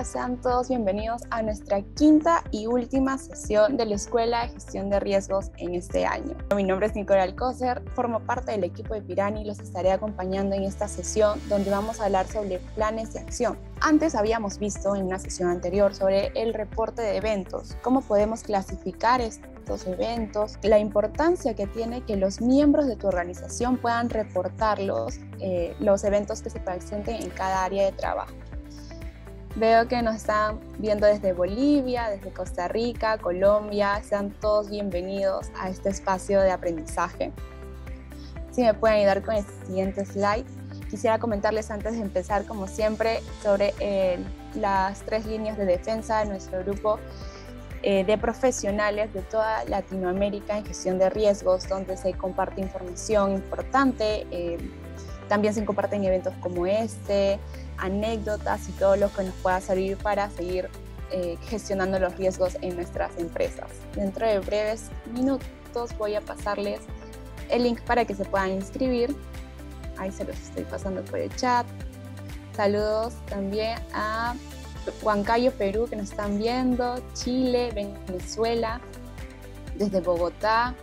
días, sean todos bienvenidos a nuestra quinta y última sesión de la Escuela de Gestión de Riesgos en este año. Mi nombre es Nicole Alcocer, formo parte del equipo de Pirani y los estaré acompañando en esta sesión donde vamos a hablar sobre planes de acción. Antes habíamos visto en una sesión anterior sobre el reporte de eventos, cómo podemos clasificar estos eventos, la importancia que tiene que los miembros de tu organización puedan reportar los eventos que se presenten en cada área de trabajo. Veo que nos están viendo desde Bolivia, desde Costa Rica, Colombia. Sean todos bienvenidos a este espacio de aprendizaje. Si me pueden ayudar con el siguiente slide. Quisiera comentarles antes de empezar, como siempre, sobre las 3 líneas de defensa de nuestro grupo de profesionales de toda Latinoamérica en gestión de riesgos, donde se comparte información importante. También se comparten eventos como este, anécdotas y todo lo que nos pueda servir para seguir gestionando los riesgos en nuestras empresas. Dentro de breves minutos voy a pasarles el link para que se puedan inscribir. Ahí se los estoy pasando por el chat. Saludos también a Huancayo, Perú, que nos están viendo, Chile, Venezuela, desde Bogotá.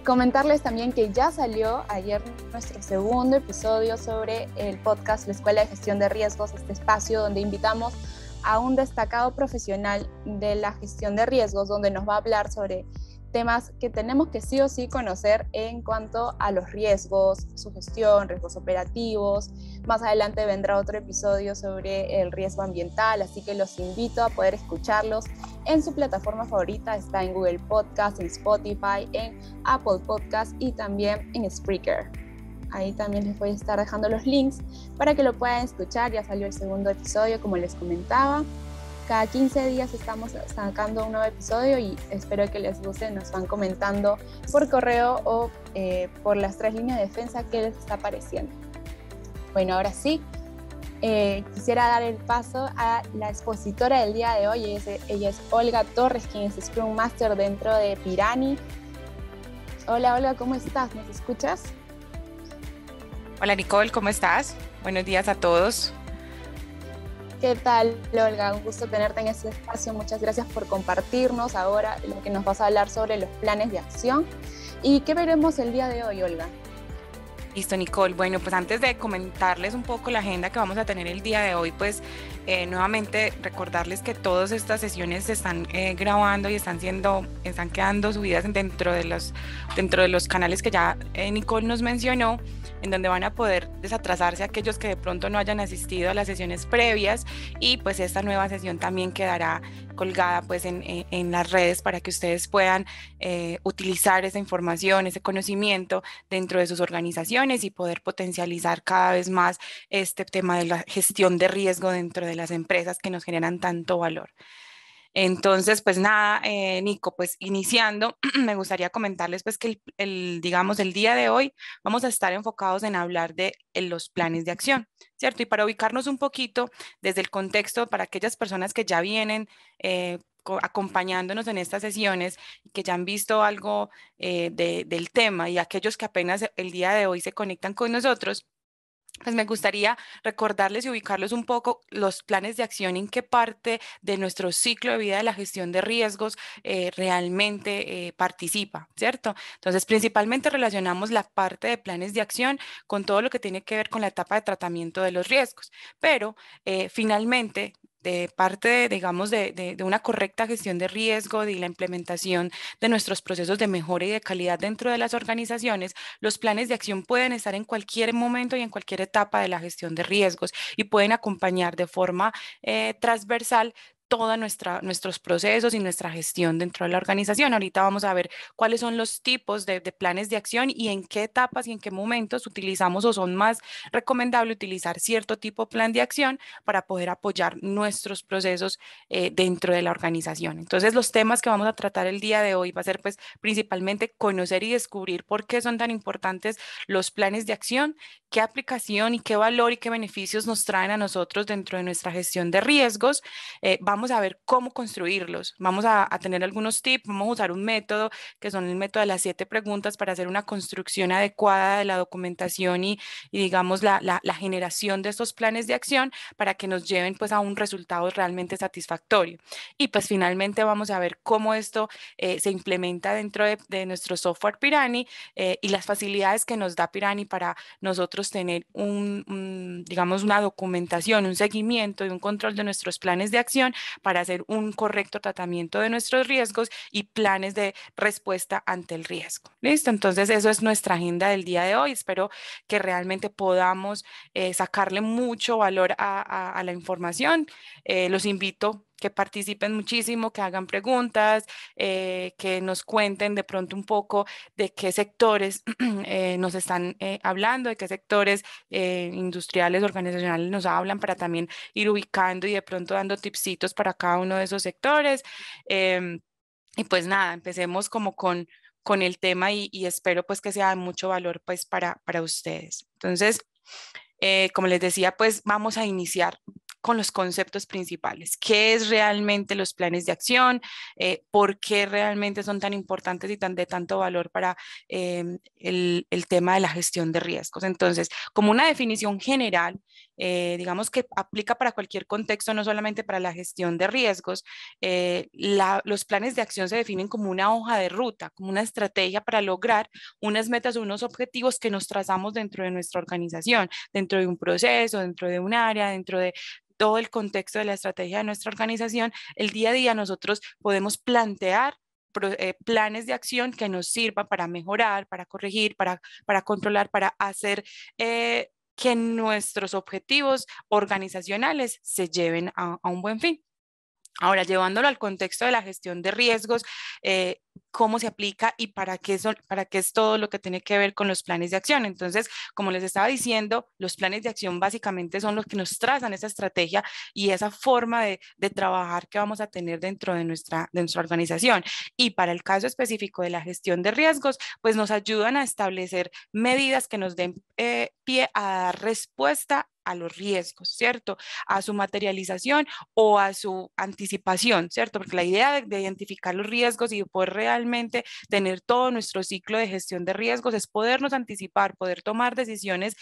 Comentarles también que ya salió ayer nuestro segundo episodio sobre el podcast La Escuela de Gestión de Riesgos, este espacio donde invitamos a un destacado profesional de la gestión de riesgos, donde nos va a hablar sobre temas que tenemos que sí o sí conocer en cuanto a los riesgos, su gestión, riesgos operativos. Más adelante vendrá otro episodio sobre el riesgo ambiental, así que los invito a poder escucharlos en su plataforma favorita. Está en Google Podcast, en Spotify, en Apple Podcast y también en Spreaker. Ahí también les voy a estar dejando los links para que lo puedan escuchar. Ya salió el segundo episodio, como les comentaba. Cada 15 días estamos sacando un nuevo episodio y espero que les guste. Nos van comentando por correo o por las 3 líneas de defensa que les está pareciendo. Bueno, ahora sí, quisiera dar el paso a la expositora del día de hoy. Ella es Olga Torres, quien es Scrum Master dentro de Pirani. Hola Olga, ¿cómo estás? ¿Nos escuchas? Hola Nicole, ¿cómo estás? Buenos días a todos. ¿Qué tal, Olga? Un gusto tenerte en este espacio. Muchas gracias por compartirnos ahora lo que nos vas a hablar sobre los planes de acción. ¿Y qué veremos el día de hoy, Olga? Listo, Nicole. Bueno, pues antes de comentarles un poco la agenda que vamos a tener el día de hoy, pues nuevamente recordarles que todas estas sesiones se están grabando y están quedando subidas dentro de los canales que ya Nicole nos mencionó, en donde van a poder desatrasarse aquellos que de pronto no hayan asistido a las sesiones previas, y pues esta nueva sesión también quedará colgada pues en las redes para que ustedes puedan utilizar esa información, ese conocimiento dentro de sus organizaciones y poder potencializar cada vez más este tema de la gestión de riesgo dentro de las empresas que nos generan tanto valor. Entonces, pues nada, Nico, pues iniciando, me gustaría comentarles pues que digamos, el día de hoy vamos a estar enfocados en hablar de los planes de acción, ¿cierto? Y para ubicarnos un poquito desde el contexto, para aquellas personas que ya vienen acompañándonos en estas sesiones, que ya han visto algo del tema, y aquellos que apenas el día de hoy se conectan con nosotros, pues me gustaría recordarles y ubicarles un poco los planes de acción, en qué parte de nuestro ciclo de vida de la gestión de riesgos realmente participa, ¿cierto? Entonces, principalmente relacionamos la parte de planes de acción con todo lo que tiene que ver con la etapa de tratamiento de los riesgos, pero finalmente, de parte, digamos, de una correcta gestión de riesgo, de la implementación de nuestros procesos de mejora y de calidad dentro de las organizaciones, los planes de acción pueden estar en cualquier momento y en cualquier etapa de la gestión de riesgos y pueden acompañar de forma transversal todos nuestros procesos y nuestra gestión dentro de la organización. Ahorita vamos a ver cuáles son los tipos de planes de acción y en qué etapas y en qué momentos utilizamos o son más recomendable utilizar cierto tipo de plan de acción para poder apoyar nuestros procesos dentro de la organización. Entonces, los temas que vamos a tratar el día de hoy va a ser pues principalmente conocer y descubrir por qué son tan importantes los planes de acción, qué aplicación y qué valor y qué beneficios nos traen a nosotros dentro de nuestra gestión de riesgos. Vamos vamos a ver cómo construirlos. Vamos a tener algunos tips, vamos a usar un método que son el método de las 7 preguntas para hacer una construcción adecuada de la documentación y digamos la generación de estos planes de acción para que nos lleven pues a un resultado realmente satisfactorio. Y pues finalmente vamos a ver cómo esto se implementa dentro de nuestro software Pirani y las facilidades que nos da Pirani para nosotros tener digamos una documentación, un seguimiento y un control de nuestros planes de acción para hacer un correcto tratamiento de nuestros riesgos y planes de respuesta ante el riesgo. ¿Listo? Entonces, eso es nuestra agenda del día de hoy. Espero que realmente podamos sacarle mucho valor a la información. Los invito que participen muchísimo, que hagan preguntas, que nos cuenten de pronto un poco de qué sectores nos están hablando, de qué sectores industriales, organizacionales nos hablan para también ir ubicando y de pronto dando tipsitos para cada uno de esos sectores. Y pues nada, empecemos como con el tema y espero pues que sea de mucho valor pues para ustedes. Entonces, como les decía, pues vamos a iniciar con los conceptos principales. ¿Qué es realmente los planes de acción? ¿Por qué realmente son tan importantes y de tanto valor para el tema de la gestión de riesgos? Entonces, como una definición general, digamos que aplica para cualquier contexto, no solamente para la gestión de riesgos, los planes de acción se definen como una hoja de ruta, como una estrategia para lograr unas metas o unos objetivos que nos trazamos dentro de nuestra organización, dentro de un proceso, dentro de un área, dentro de todo el contexto de la estrategia de nuestra organización. El día a día nosotros podemos plantear planes de acción que nos sirvan para mejorar, para corregir, para controlar, para hacer que nuestros objetivos organizacionales se lleven a un buen fin. Ahora, llevándolo al contexto de la gestión de riesgos, cómo se aplica y para qué es todo lo que tiene que ver con los planes de acción. Entonces, como les estaba diciendo, los planes de acción básicamente son los que nos trazan esa estrategia y esa forma de trabajar que vamos a tener dentro de nuestra organización. Y para el caso específico de la gestión de riesgos, pues nos ayudan a establecer medidas que nos den pie a dar respuesta a los riesgos, ¿cierto? A su materialización o a su anticipación, ¿cierto? Porque la idea de identificar los riesgos y de poder realmente tener todo nuestro ciclo de gestión de riesgos es podernos anticipar, poder tomar decisiones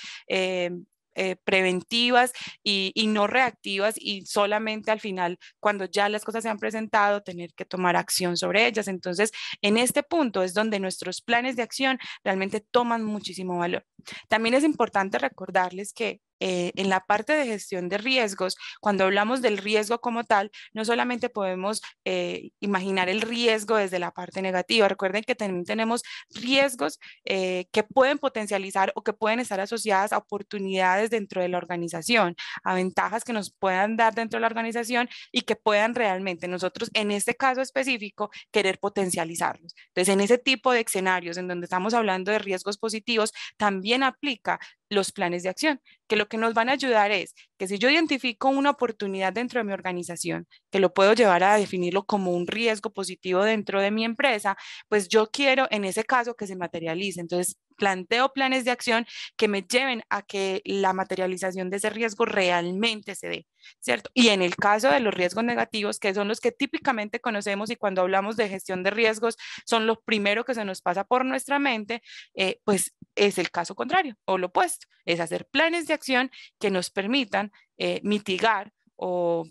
preventivas y no reactivas y solamente al final, cuando ya las cosas se han presentado, tener que tomar acción sobre ellas. Entonces, en este punto es donde nuestros planes de acción realmente toman muchísimo valor. También es importante recordarles que en la parte de gestión de riesgos, cuando hablamos del riesgo como tal, no solamente podemos imaginar el riesgo desde la parte negativa. Recuerden que también tenemos riesgos que pueden potencializar o que pueden estar asociadas a oportunidades dentro de la organización, a ventajas que nos puedan dar dentro de la organización y que puedan realmente nosotros, en este caso específico, querer potencializarlos. Entonces, en ese tipo de escenarios en donde estamos hablando de riesgos positivos, también aplica los planes de acción, que lo que nos van a ayudar es que si yo identifico una oportunidad dentro de mi organización, que lo puedo llevar a definirlo como un riesgo positivo dentro de mi empresa, pues yo quiero en ese caso que se materialice. Entonces, planteo planes de acción que me lleven a que la materialización de ese riesgo realmente se dé, ¿cierto? Y en el caso de los riesgos negativos, que son los que típicamente conocemos y cuando hablamos de gestión de riesgos, son los primeros que se nos pasa por nuestra mente, pues es el caso contrario o lo opuesto, es hacer planes de acción que nos permitan mitigar o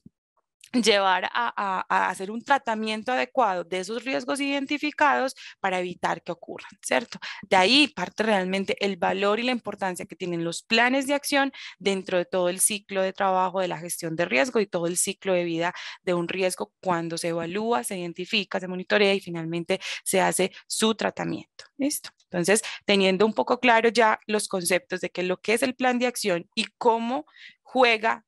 llevar a hacer un tratamiento adecuado de esos riesgos identificados para evitar que ocurran, ¿cierto? De ahí parte realmente el valor y la importancia que tienen los planes de acción dentro de todo el ciclo de trabajo de la gestión de riesgo y todo el ciclo de vida de un riesgo cuando se evalúa, se identifica, se monitorea y finalmente se hace su tratamiento. ¿Listo? Entonces, teniendo un poco claro ya los conceptos de qué es lo que es el plan de acción y cómo juega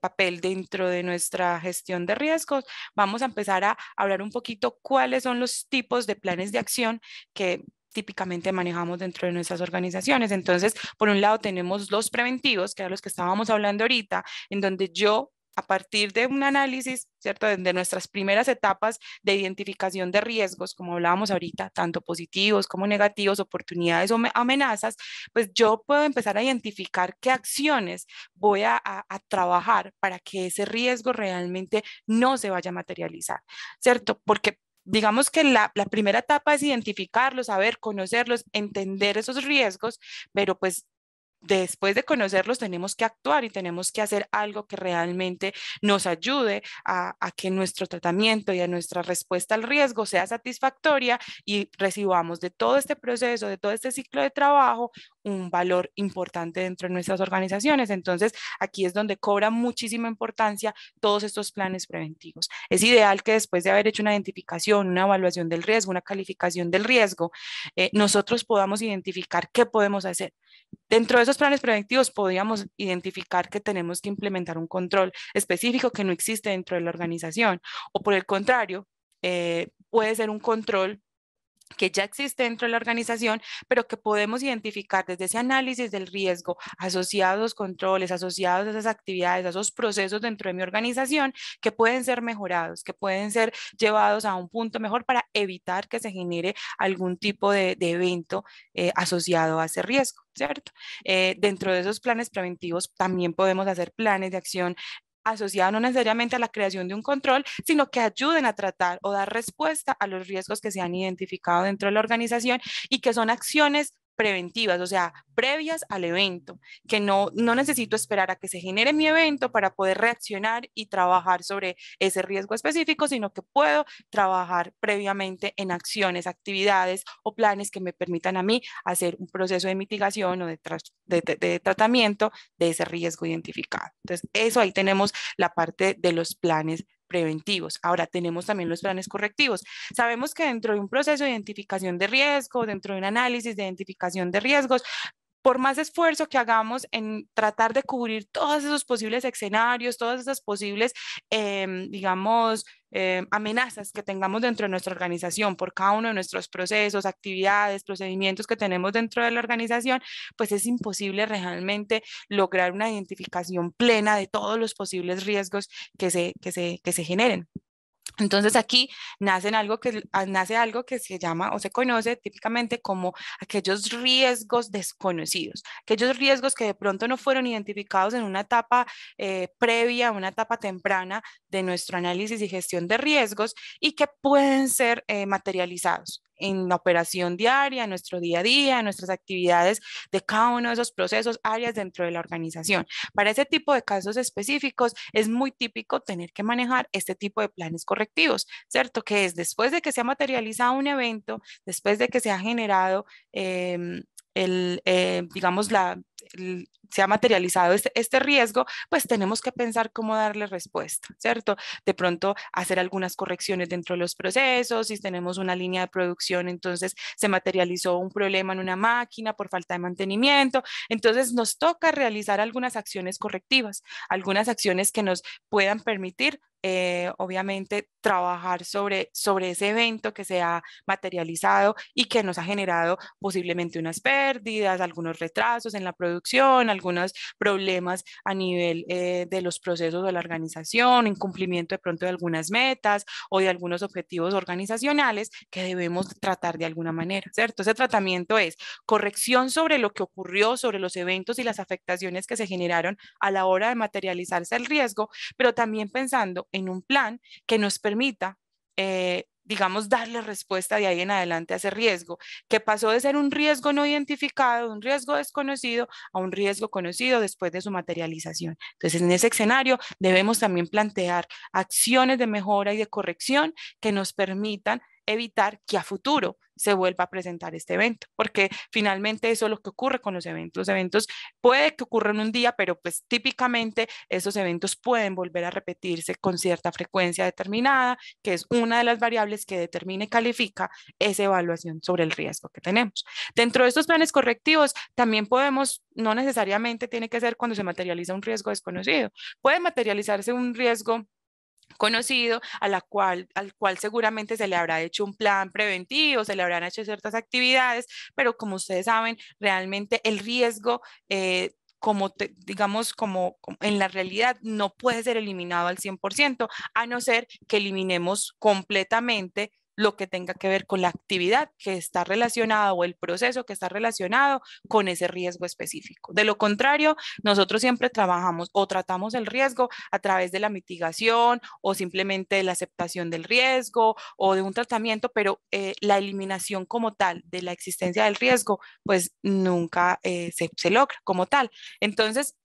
papel dentro de nuestra gestión de riesgos, vamos a empezar a hablar un poquito cuáles son los tipos de planes de acción que típicamente manejamos dentro de nuestras organizaciones. Entonces, por un lado tenemos los preventivos, que eran los que estábamos hablando ahorita, en donde yo a partir de un análisis, ¿cierto? De nuestras primeras etapas de identificación de riesgos, como hablábamos ahorita, tanto positivos como negativos, oportunidades o amenazas, pues yo puedo empezar a identificar qué acciones voy a trabajar para que ese riesgo realmente no se vaya a materializar, ¿cierto? Porque digamos que la primera etapa es identificarlos, saber, conocerlos, entender esos riesgos, pero pues después de conocerlos tenemos que actuar y tenemos que hacer algo que realmente nos ayude a que nuestro tratamiento y a nuestra respuesta al riesgo sea satisfactoria y recibamos de todo este proceso, de todo este ciclo de trabajo, un valor importante dentro de nuestras organizaciones. Entonces, aquí es donde cobra muchísima importancia todos estos planes preventivos. Es ideal que después de haber hecho una identificación, una evaluación del riesgo, una calificación del riesgo, nosotros podamos identificar qué podemos hacer. Dentro de esos planes preventivos podríamos identificar que tenemos que implementar un control específico que no existe dentro de la organización, o por el contrario, puede ser un control que ya existe dentro de la organización, pero que podemos identificar desde ese análisis del riesgo asociados a los controles, asociados a esas actividades, a esos procesos dentro de mi organización, que pueden ser mejorados, que pueden ser llevados a un punto mejor para evitar que se genere algún tipo de evento asociado a ese riesgo, ¿cierto? Dentro de esos planes preventivos también podemos hacer planes de acción asociada no necesariamente a la creación de un control, sino que ayuden a tratar o dar respuesta a los riesgos que se han identificado dentro de la organización y que son acciones preventivas, o sea, previas al evento, que no necesito esperar a que se genere mi evento para poder reaccionar y trabajar sobre ese riesgo específico, sino que puedo trabajar previamente en acciones, actividades o planes que me permitan a mí hacer un proceso de mitigación o de tratamiento de ese riesgo identificado. Entonces, eso ahí tenemos la parte de los planes preventivos. Ahora tenemos también los planes correctivos. Sabemos que dentro de un proceso de identificación de riesgo, dentro de un análisis de identificación de riesgos, por más esfuerzo que hagamos en tratar de cubrir todos esos posibles escenarios, todas esas posibles, digamos, amenazas que tengamos dentro de nuestra organización por cada uno de nuestros procesos, actividades, procedimientos que tenemos dentro de la organización, pues es imposible realmente lograr una identificación plena de todos los posibles riesgos que se generen. Entonces aquí nace algo que se llama o se conoce típicamente como aquellos riesgos desconocidos, aquellos riesgos que de pronto no fueron identificados en una etapa previa, una etapa temprana de nuestro análisis y gestión de riesgos y que pueden ser materializados en la operación diaria, en nuestro día a día, en nuestras actividades de cada uno de esos procesos, áreas dentro de la organización. Para ese tipo de casos específicos es muy típico tener que manejar este tipo de planes correctivos, ¿cierto? Que es después de que se ha materializado un evento, después de que se ha generado digamos, se ha materializado este riesgo, pues tenemos que pensar cómo darle respuesta, ¿cierto? De pronto hacer algunas correcciones dentro de los procesos, si tenemos una línea de producción, entonces se materializó un problema en una máquina por falta de mantenimiento, entonces nos toca realizar algunas acciones correctivas, algunas acciones que nos puedan permitir obviamente trabajar sobre ese evento que se ha materializado y que nos ha generado posiblemente unas pérdidas, algunos retrasos en la producción, algunos problemas a nivel de los procesos de la organización, incumplimiento de pronto de algunas metas o de algunos objetivos organizacionales que debemos tratar de alguna manera, ¿cierto? Ese tratamiento es corrección sobre lo que ocurrió, sobre los eventos y las afectaciones que se generaron a la hora de materializarse el riesgo, pero también pensando en un plan que nos permita, digamos, darle respuesta de ahí en adelante a ese riesgo, que pasó de ser un riesgo no identificado, un riesgo desconocido, a un riesgo conocido después de su materialización. Entonces, en ese escenario debemos también plantear acciones de mejora y de corrección que nos permitan evitar que a futuro se vuelva a presentar este evento, porque finalmente eso es lo que ocurre con los eventos. Los eventos puede que ocurran un día, pero pues típicamente esos eventos pueden volver a repetirse con cierta frecuencia determinada, que es una de las variables que determina y califica esa evaluación sobre el riesgo que tenemos. Dentro de estos planes correctivos también podemos, no necesariamente tiene que ser cuando se materializa un riesgo desconocido, puede materializarse un riesgo conocido al cual seguramente se le habrá hecho un plan preventivo, se le habrán hecho ciertas actividades, pero como ustedes saben, realmente el riesgo digamos, como en la realidad no puede ser eliminado al 100%, a no ser que eliminemos completamente lo que tenga que ver con la actividad que está relacionada o el proceso que está relacionado con ese riesgo específico. De lo contrario, nosotros siempre trabajamos o tratamos el riesgo a través de la mitigación o simplemente de la aceptación del riesgo o de un tratamiento, pero la eliminación como tal de la existencia del riesgo, pues nunca se logra como tal. Entonces,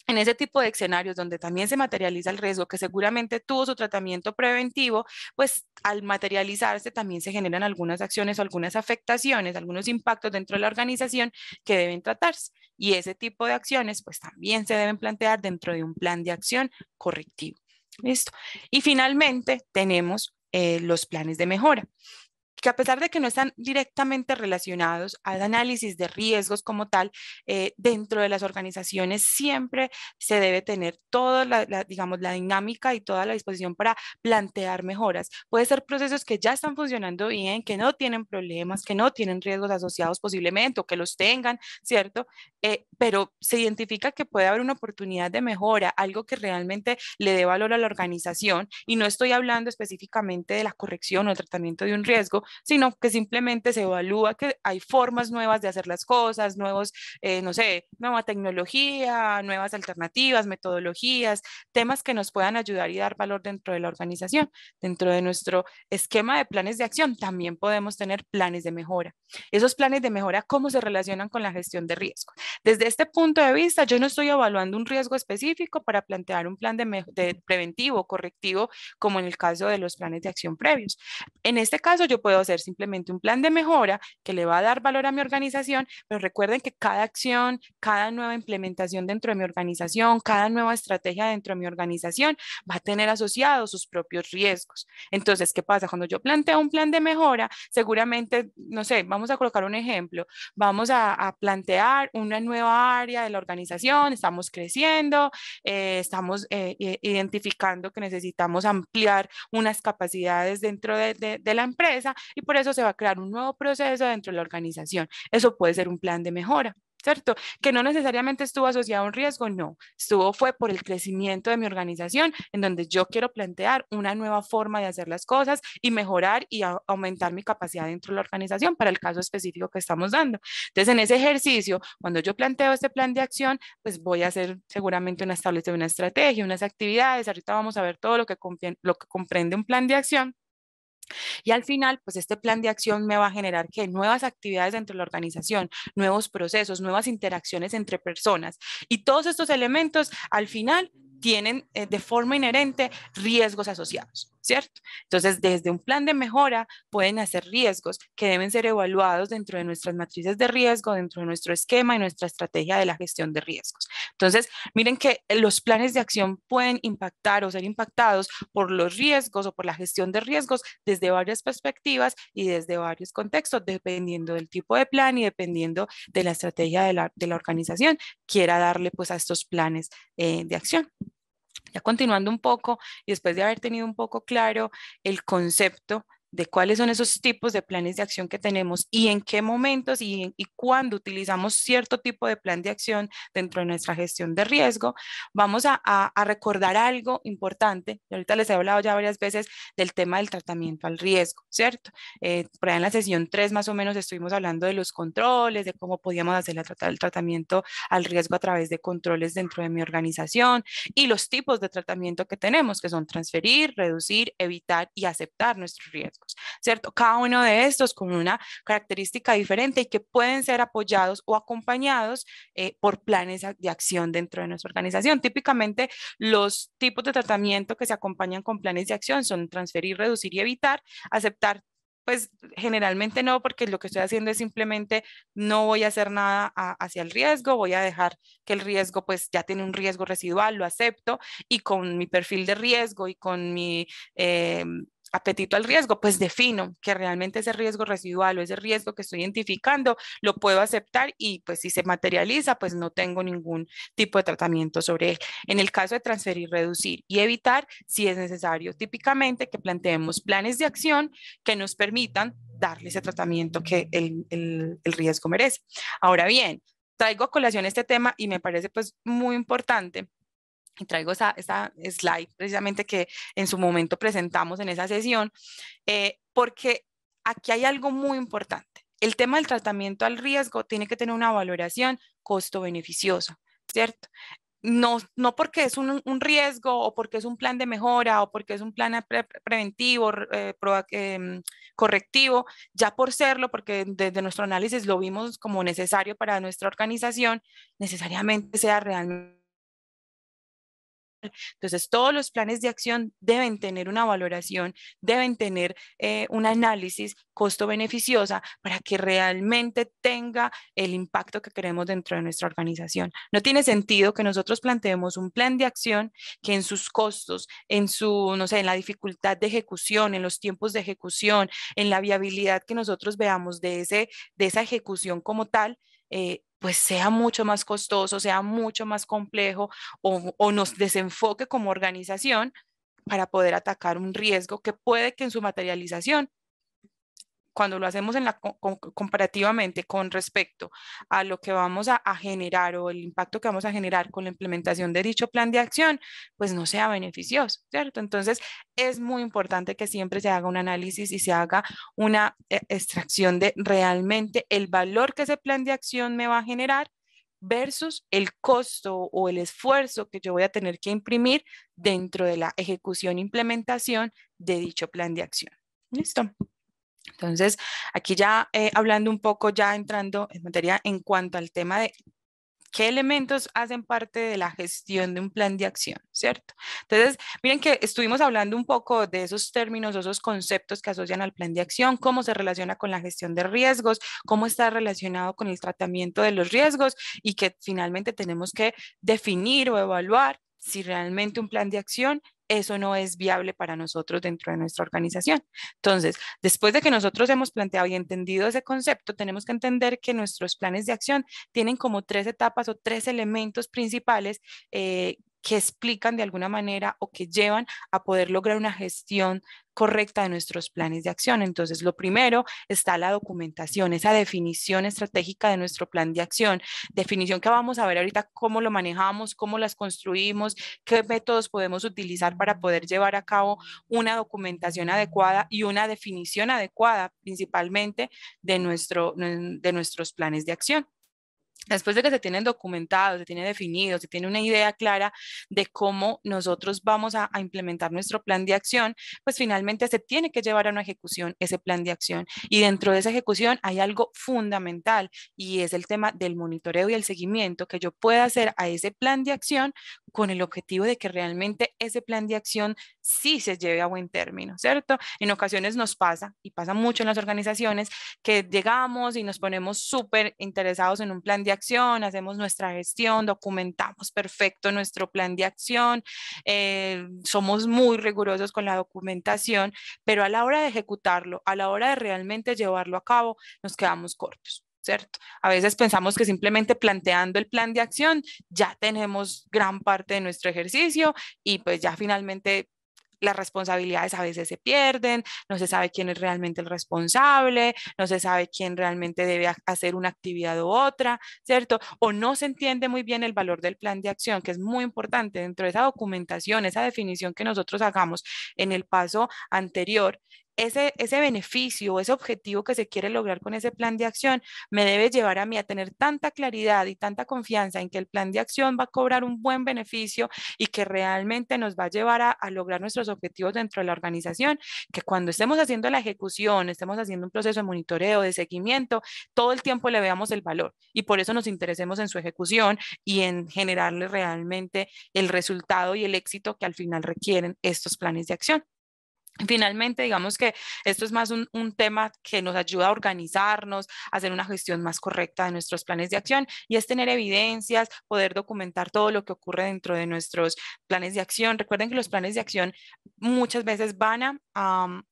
en ese tipo de escenarios donde también se materializa el riesgo que seguramente tuvo su tratamiento preventivo, pues al materializarse también se generan algunas acciones o algunas afectaciones, algunos impactos dentro de la organización que deben tratarse. Y ese tipo de acciones pues también se deben plantear dentro de un plan de acción correctivo. ¿Listo? Y finalmente tenemos los planes de mejora, que a pesar de que no están directamente relacionados al análisis de riesgos como tal, dentro de las organizaciones siempre se debe tener toda digamos, la dinámica y toda la disposición para plantear mejoras. Puede ser procesos que ya están funcionando bien, que no tienen problemas, que no tienen riesgos asociados posiblemente o que los tengan, ¿cierto? Pero se identifica que puede haber una oportunidad de mejora, algo que realmente le dé valor a la organización, y no estoy hablando específicamente de la corrección o el tratamiento de un riesgo, sino que simplemente se evalúa que hay formas nuevas de hacer las cosas, nuevos, no sé, nueva tecnología, nuevas alternativas, metodologías, temas que nos puedan ayudar y dar valor dentro de la organización. Dentro de nuestro esquema de planes de acción también podemos tener planes de mejora. Esos planes de mejora, ¿cómo se relacionan con la gestión de riesgo? Desde este punto de vista, yo no estoy evaluando un riesgo específico para plantear un plan de preventivo, correctivo, como en el caso de los planes de acción previos. En este caso, yo puedo hacer simplemente un plan de mejora que le va a dar valor a mi organización, pero recuerden que cada acción, cada nueva implementación dentro de mi organización, cada nueva estrategia dentro de mi organización va a tener asociados sus propios riesgos. Entonces, ¿qué pasa? Cuando yo planteo un plan de mejora, seguramente, no sé, vamos a colocar un ejemplo, vamos a plantear una nueva área de la organización, estamos creciendo, estamos identificando que necesitamos ampliar unas capacidades dentro de la empresa, y por eso se va a crear un nuevo proceso dentro de la organización. Eso puede ser un plan de mejora, ¿cierto? Que no necesariamente estuvo asociado a un riesgo, no. Fue por el crecimiento de mi organización, en donde yo quiero plantear una nueva forma de hacer las cosas y mejorar y aumentar mi capacidad dentro de la organización para el caso específico que estamos dando. Entonces, en ese ejercicio, cuando yo planteo este plan de acción, pues voy a hacer seguramente establecer una estrategia, unas actividades. Ahorita vamos a ver todo lo que comprende un plan de acción. Y al final, pues este plan de acción me va a generar que nuevas actividades dentro de la organización, nuevos procesos, nuevas interacciones entre personas. Y todos estos elementos al final tienen de forma inherente riesgos asociados, ¿cierto? Entonces, desde un plan de mejora pueden hacer riesgos que deben ser evaluados dentro de nuestras matrices de riesgo, dentro de nuestro esquema y nuestra estrategia de la gestión de riesgos. Entonces, miren que los planes de acción pueden impactar o ser impactados por los riesgos o por la gestión de riesgos desde varias perspectivas y desde varios contextos, dependiendo del tipo de plan y dependiendo de la estrategia de la organización quiera darle pues a estos planes de acción. Ya continuando un poco y después de haber tenido un poco claro el concepto de cuáles son esos tipos de planes de acción que tenemos y en qué momentos y cuándo utilizamos cierto tipo de plan de acción dentro de nuestra gestión de riesgo, vamos a recordar algo importante. Y ahorita les he hablado ya varias veces del tema del tratamiento al riesgo, ¿cierto? Por ahí en la sesión 3 más o menos estuvimos hablando de los controles, de cómo podíamos hacer el tratamiento al riesgo a través de controles dentro de mi organización y los tipos de tratamiento que tenemos, que son transferir, reducir, evitar y aceptar nuestros riesgos, ¿cierto? Cada uno de estos con una característica diferente y que pueden ser apoyados o acompañados por planes de acción dentro de nuestra organización. Típicamente, los tipos de tratamiento que se acompañan con planes de acción son transferir, reducir y evitar. Aceptar, pues generalmente no, porque lo que estoy haciendo es simplemente no voy a hacer nada hacia el riesgo, voy a dejar que el riesgo pues ya tiene un riesgo residual, lo acepto, y con mi perfil de riesgo y con mi apetito al riesgo, pues defino que realmente ese riesgo residual o ese riesgo que estoy identificando lo puedo aceptar, y pues si se materializa, pues no tengo ningún tipo de tratamiento sobre él. En el caso de transferir, reducir y evitar, si es necesario, típicamente que planteemos planes de acción que nos permitan darle ese tratamiento que el riesgo merece. Ahora bien, traigo a colación este tema y me parece pues muy importante. Y traigo esa slide precisamente que en su momento presentamos en esa sesión, porque aquí hay algo muy importante. El tema del tratamiento al riesgo tiene que tener una valoración costo-beneficiosa, ¿cierto? No, no porque es un riesgo o porque es un plan de mejora o porque es un plan preventivo, correctivo, ya por serlo, porque desde nuestro análisis lo vimos como necesario para nuestra organización, necesariamente sea realmente. Entonces, todos los planes de acción deben tener una valoración, deben tener un análisis costo-beneficiosa para que realmente tenga el impacto que queremos dentro de nuestra organización. No tiene sentido que nosotros planteemos un plan de acción que en sus costos, en su, no sé, en la dificultad de ejecución, en los tiempos de ejecución, en la viabilidad que nosotros veamos de esa ejecución como tal, pues sea mucho más costoso, sea mucho más complejo o nos desenfoque como organización para poder atacar un riesgo que puede que en su materialización, cuando lo hacemos en comparativamente con respecto a lo que vamos a generar o el impacto que vamos a generar con la implementación de dicho plan de acción, pues no sea beneficioso, ¿cierto? Entonces, es muy importante que siempre se haga un análisis y se haga una extracción de realmente el valor que ese plan de acción me va a generar versus el costo o el esfuerzo que yo voy a tener que imprimir dentro de la ejecución e implementación de dicho plan de acción. ¿Listo? Entonces, aquí ya hablando un poco, ya entrando en materia en cuanto al tema de qué elementos hacen parte de la gestión de un plan de acción, ¿cierto? Entonces, miren que estuvimos hablando un poco de esos términos, esos conceptos que asocian al plan de acción, cómo se relaciona con la gestión de riesgos, cómo está relacionado con el tratamiento de los riesgos y que finalmente tenemos que definir o evaluar si realmente un plan de acción eso no es viable para nosotros dentro de nuestra organización. Entonces, después de que nosotros hemos planteado y entendido ese concepto, tenemos que entender que nuestros planes de acción tienen como tres etapas o tres elementos principales que explican de alguna manera o que llevan a poder lograr una gestión correcta de nuestros planes de acción. Entonces, lo primero está la documentación, esa definición estratégica de nuestro plan de acción, definición que vamos a ver ahorita cómo lo manejamos, cómo las construimos, qué métodos podemos utilizar para poder llevar a cabo una documentación adecuada y una definición adecuada, principalmente de nuestros planes de acción. Después de que se tienen documentados, se tiene definido, se tiene una idea clara de cómo nosotros vamos a implementar nuestro plan de acción, pues finalmente se tiene que llevar a una ejecución ese plan de acción. Y dentro de esa ejecución hay algo fundamental y es el tema del monitoreo y el seguimiento que yo pueda hacer a ese plan de acción con el objetivo de que realmente ese plan de acción sí se lleve a buen término, ¿cierto? En ocasiones nos pasa, y pasa mucho en las organizaciones, que llegamos y nos ponemos súper interesados en un plan de acción, hacemos nuestra gestión, documentamos perfecto nuestro plan de acción, somos muy rigurosos con la documentación, pero a la hora de ejecutarlo, a la hora de realmente llevarlo a cabo, nos quedamos cortos. ¿Cierto? A veces pensamos que simplemente planteando el plan de acción ya tenemos gran parte de nuestro ejercicio y pues ya finalmente las responsabilidades a veces se pierden, no se sabe quién es realmente el responsable, no se sabe quién realmente debe hacer una actividad u otra, ¿cierto? O no se entiende muy bien el valor del plan de acción, que es muy importante dentro de esa documentación, esa definición que nosotros hagamos en el paso anterior. Ese beneficio, ese objetivo que se quiere lograr con ese plan de acción, me debe llevar a mí a tener tanta claridad y tanta confianza en que el plan de acción va a cobrar un buen beneficio y que realmente nos va a llevar a lograr nuestros objetivos dentro de la organización, que cuando estemos haciendo la ejecución, estemos haciendo un proceso de monitoreo, de seguimiento, todo el tiempo le veamos el valor y por eso nos interesemos en su ejecución y en generarle realmente el resultado y el éxito que al final requieren estos planes de acción. Finalmente, digamos que esto es más un tema que nos ayuda a organizarnos, a hacer una gestión más correcta de nuestros planes de acción y es tener evidencias, poder documentar todo lo que ocurre dentro de nuestros planes de acción. Recuerden que los planes de acción muchas veces van a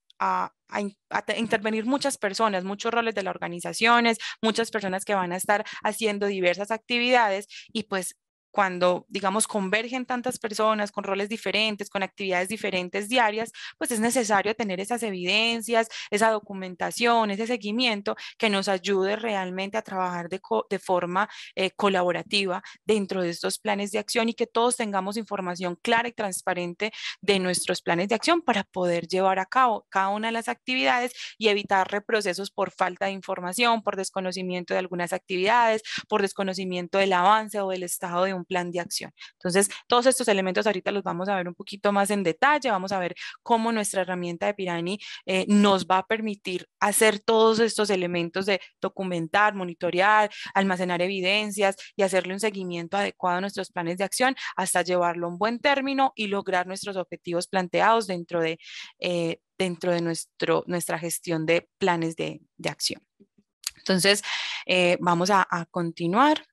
intervenir muchas personas, muchos roles de las organizaciones, muchas personas que van a estar haciendo diversas actividades y pues cuando, digamos, convergen tantas personas con roles diferentes, con actividades diferentes diarias, pues es necesario tener esas evidencias, esa documentación, ese seguimiento que nos ayude realmente a trabajar de forma colaborativa dentro de estos planes de acción y que todos tengamos información clara y transparente de nuestros planes de acción para poder llevar a cabo cada una de las actividades y evitar reprocesos por falta de información, por desconocimiento de algunas actividades, por desconocimiento del avance o del estado de un plan de acción. Entonces, todos estos elementos ahorita los vamos a ver un poquito más en detalle, vamos a ver cómo nuestra herramienta de Pirani nos va a permitir hacer todos estos elementos de documentar, monitorear, almacenar evidencias y hacerle un seguimiento adecuado a nuestros planes de acción hasta llevarlo a un buen término y lograr nuestros objetivos planteados dentro de nuestra gestión de planes de acción. Entonces, vamos a continuar.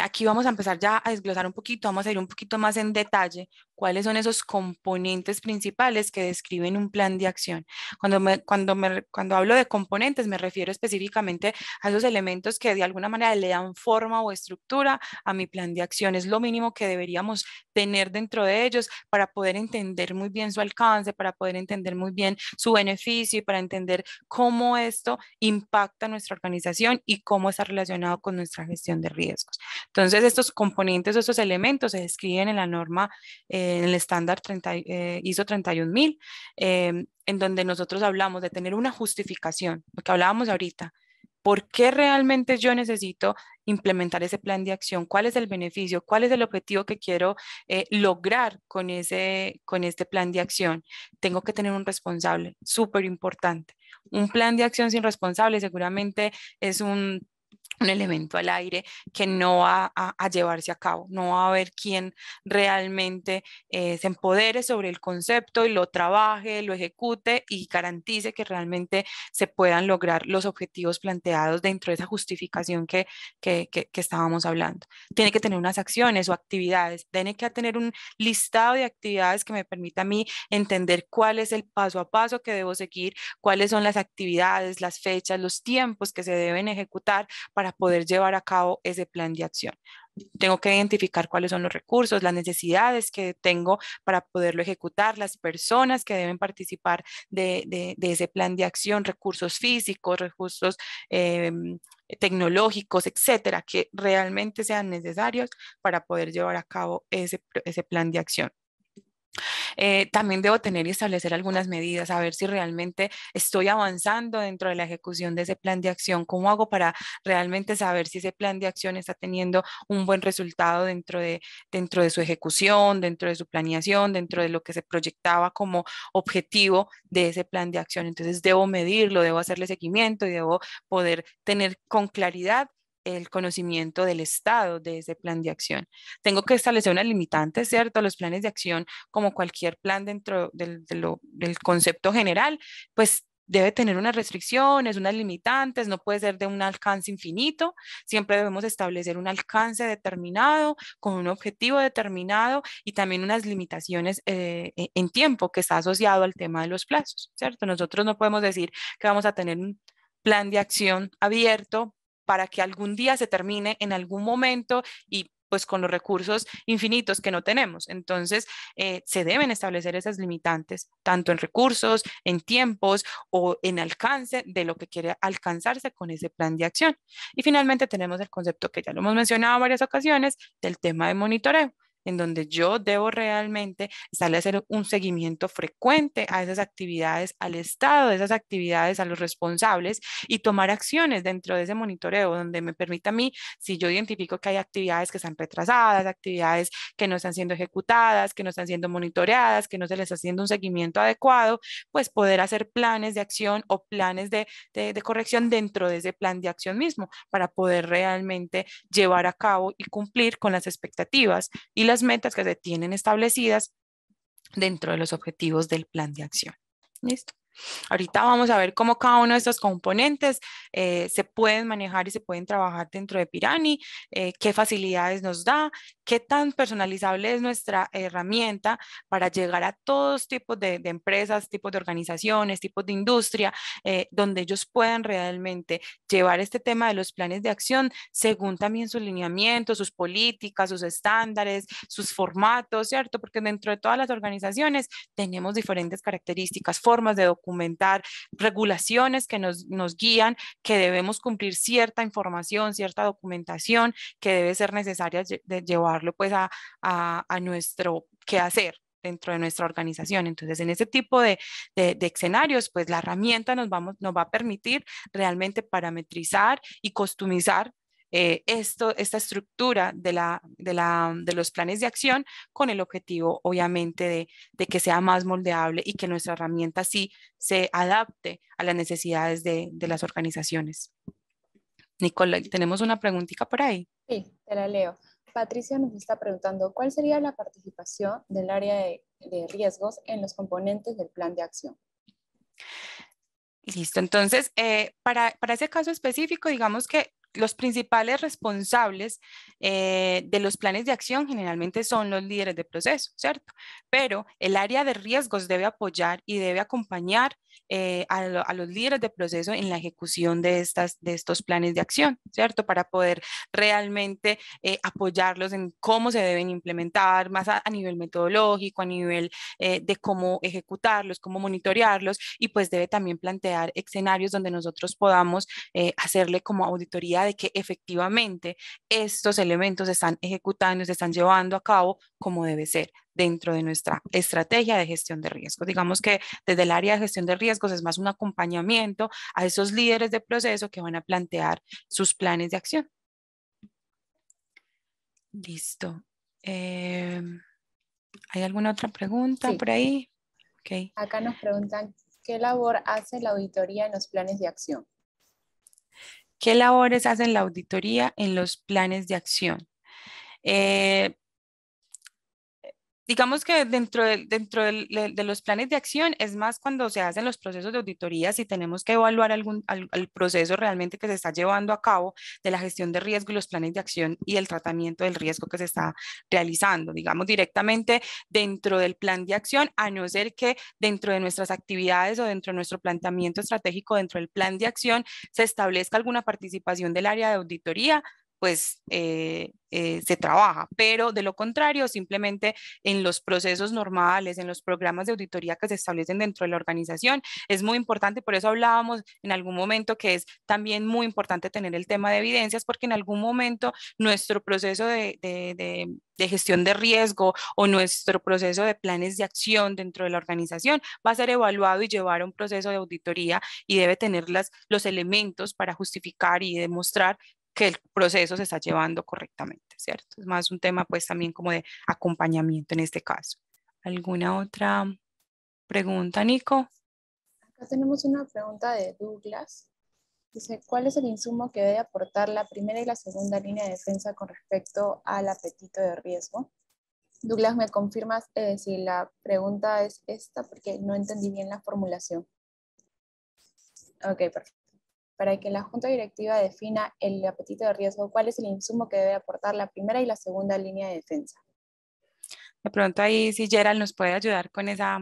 Aquí vamos a empezar ya a desglosar un poquito, vamos a ir un poquito más en detalle cuáles son esos componentes principales que describen un plan de acción. Cuando hablo de componentes me refiero específicamente a esos elementos que de alguna manera le dan forma o estructura a mi plan de acción. Es lo mínimo que deberíamos tener dentro de ellos para poder entender muy bien su alcance, para poder entender muy bien su beneficio y para entender cómo esto impacta nuestra organización y cómo está relacionado con nuestra gestión de riesgos. Entonces, estos componentes, estos elementos se describen en la norma, en el estándar ISO 31000, en donde nosotros hablamos de tener una justificación, lo que hablábamos ahorita. ¿Por qué realmente yo necesito implementar ese plan de acción? ¿Cuál es el beneficio? ¿Cuál es el objetivo que quiero lograr con este plan de acción? Tengo que tener un responsable, súper importante. Un plan de acción sin responsable seguramente es un elemento al aire que no va a llevarse a cabo, no va a haber quien realmente se empodere sobre el concepto y lo trabaje, lo ejecute y garantice que realmente se puedan lograr los objetivos planteados dentro de esa justificación que estábamos hablando. Tiene que tener unas acciones o actividades, tiene que tener un listado de actividades que me permita a mí entender cuál es el paso a paso que debo seguir, cuáles son las actividades, las fechas, los tiempos que se deben ejecutar para poder llevar a cabo ese plan de acción. Tengo que identificar cuáles son los recursos, las necesidades que tengo para poderlo ejecutar, las personas que deben participar de ese plan de acción, recursos físicos, recursos tecnológicos, etcétera, que realmente sean necesarios para poder llevar a cabo ese plan de acción. También debo tener y establecer algunas medidas, a ver si realmente estoy avanzando dentro de la ejecución de ese plan de acción. ¿Cómo hago para realmente saber si ese plan de acción está teniendo un buen resultado dentro de su ejecución, dentro de su planeación, dentro de lo que se proyectaba como objetivo de ese plan de acción? Entonces debo medirlo, debo hacerle seguimiento y debo poder tener con claridad el conocimiento del estado de ese plan de acción. Tengo que establecer unas limitantes, ¿cierto? Los planes de acción, como cualquier plan dentro del concepto general, pues debe tener unas restricciones, unas limitantes, no puede ser de un alcance infinito, siempre debemos establecer un alcance determinado, con un objetivo determinado y también unas limitaciones en tiempo que está asociado al tema de los plazos, ¿cierto? Nosotros no podemos decir que vamos a tener un plan de acción abierto para que algún día se termine en algún momento y pues con los recursos infinitos que no tenemos. Entonces, se deben establecer esas limitantes, tanto en recursos, en tiempos o en alcance de lo que quiere alcanzarse con ese plan de acción. Y finalmente tenemos el concepto que ya lo hemos mencionado en varias ocasiones, del tema de monitoreo, en donde yo debo realmente establecer un seguimiento frecuente a esas actividades, al estado de esas actividades, a los responsables y tomar acciones dentro de ese monitoreo, donde me permita a mí, si yo identifico que hay actividades que están retrasadas, actividades que no están siendo ejecutadas, que no están siendo monitoreadas, que no se les está haciendo un seguimiento adecuado, pues poder hacer planes de acción o planes de corrección dentro de ese plan de acción mismo para poder realmente llevar a cabo y cumplir con las expectativas y las metas que se tienen establecidas dentro de los objetivos del plan de acción. ¿Listo? Ahorita vamos a ver cómo cada uno de estos componentes se pueden manejar y se pueden trabajar dentro de Pirani, qué facilidades nos da, qué tan personalizable es nuestra herramienta para llegar a todos tipos de empresas, tipos de organizaciones, tipos de industria, donde ellos puedan realmente llevar este tema de los planes de acción según también sus lineamientos, sus políticas, sus estándares, sus formatos, ¿cierto? Porque dentro de todas las organizaciones tenemos diferentes características, formas de documentar, regulaciones que nos guían, que debemos cumplir cierta información, cierta documentación que debe ser necesaria de llevarlo pues a nuestro quehacer dentro de nuestra organización. Entonces, en ese tipo de escenarios, pues la herramienta nos va a permitir realmente parametrizar y customizar esta estructura de los planes de acción con el objetivo, obviamente, de que sea más moldeable y que nuestra herramienta sí se adapte a las necesidades de las organizaciones. Nicola, tenemos una preguntita por ahí. Sí, te la leo. Patricia nos está preguntando, ¿cuál sería la participación del área de riesgos en los componentes del plan de acción? Listo, entonces, para ese caso específico, digamos que los principales responsables de los planes de acción generalmente son los líderes de proceso, ¿cierto? Pero el área de riesgos debe apoyar y debe acompañar a los líderes de proceso en la ejecución de estos planes de acción, ¿cierto? Para poder realmente apoyarlos en cómo se deben implementar, más a nivel metodológico, a nivel de cómo ejecutarlos, cómo monitorearlos, y pues debe también plantear escenarios donde nosotros podamos hacerle como auditoría de que efectivamente estos elementos se están ejecutando, se están llevando a cabo como debe ser dentro de nuestra estrategia de gestión de riesgos. Digamos que desde el área de gestión de riesgos es más un acompañamiento a esos líderes de proceso que van a plantear sus planes de acción. Listo. ¿Hay alguna otra pregunta Sí. por ahí? Okay. Acá nos preguntan, ¿qué labor hace la auditoría en los planes de acción? ¿Qué labores hacen la auditoría en los planes de acción? Digamos que de los planes de acción es más cuando se hacen los procesos de auditoría, si tenemos que evaluar al proceso realmente que se está llevando a cabo de la gestión de riesgo y los planes de acción y el tratamiento del riesgo que se está realizando, digamos directamente dentro del plan de acción, a no ser que dentro de nuestras actividades o dentro de nuestro planteamiento estratégico, dentro del plan de acción, se establezca alguna participación del área de auditoría, pues se trabaja, pero de lo contrario, simplemente en los procesos normales, en los programas de auditoría que se establecen dentro de la organización, es muy importante, por eso hablábamos en algún momento que es también muy importante tener el tema de evidencias, porque en algún momento nuestro proceso de gestión de riesgo o nuestro proceso de planes de acción dentro de la organización va a ser evaluado y llevar a un proceso de auditoría y debe tener los elementos para justificar y demostrar que el proceso se está llevando correctamente, ¿cierto? Es más un tema pues también como de acompañamiento en este caso. ¿Alguna otra pregunta, Nico? Acá tenemos una pregunta de Douglas. Dice, ¿cuál es el insumo que debe aportar la primera y la segunda línea de defensa con respecto al apetito de riesgo? Douglas, ¿me confirmas si la pregunta es esta? Porque no entendí bien la formulación. Ok, perfecto. Para que la Junta Directiva defina el apetito de riesgo, ¿cuál es el insumo que debe aportar la primera y la segunda línea de defensa? De pronto ahí si Gerald nos puede ayudar con esa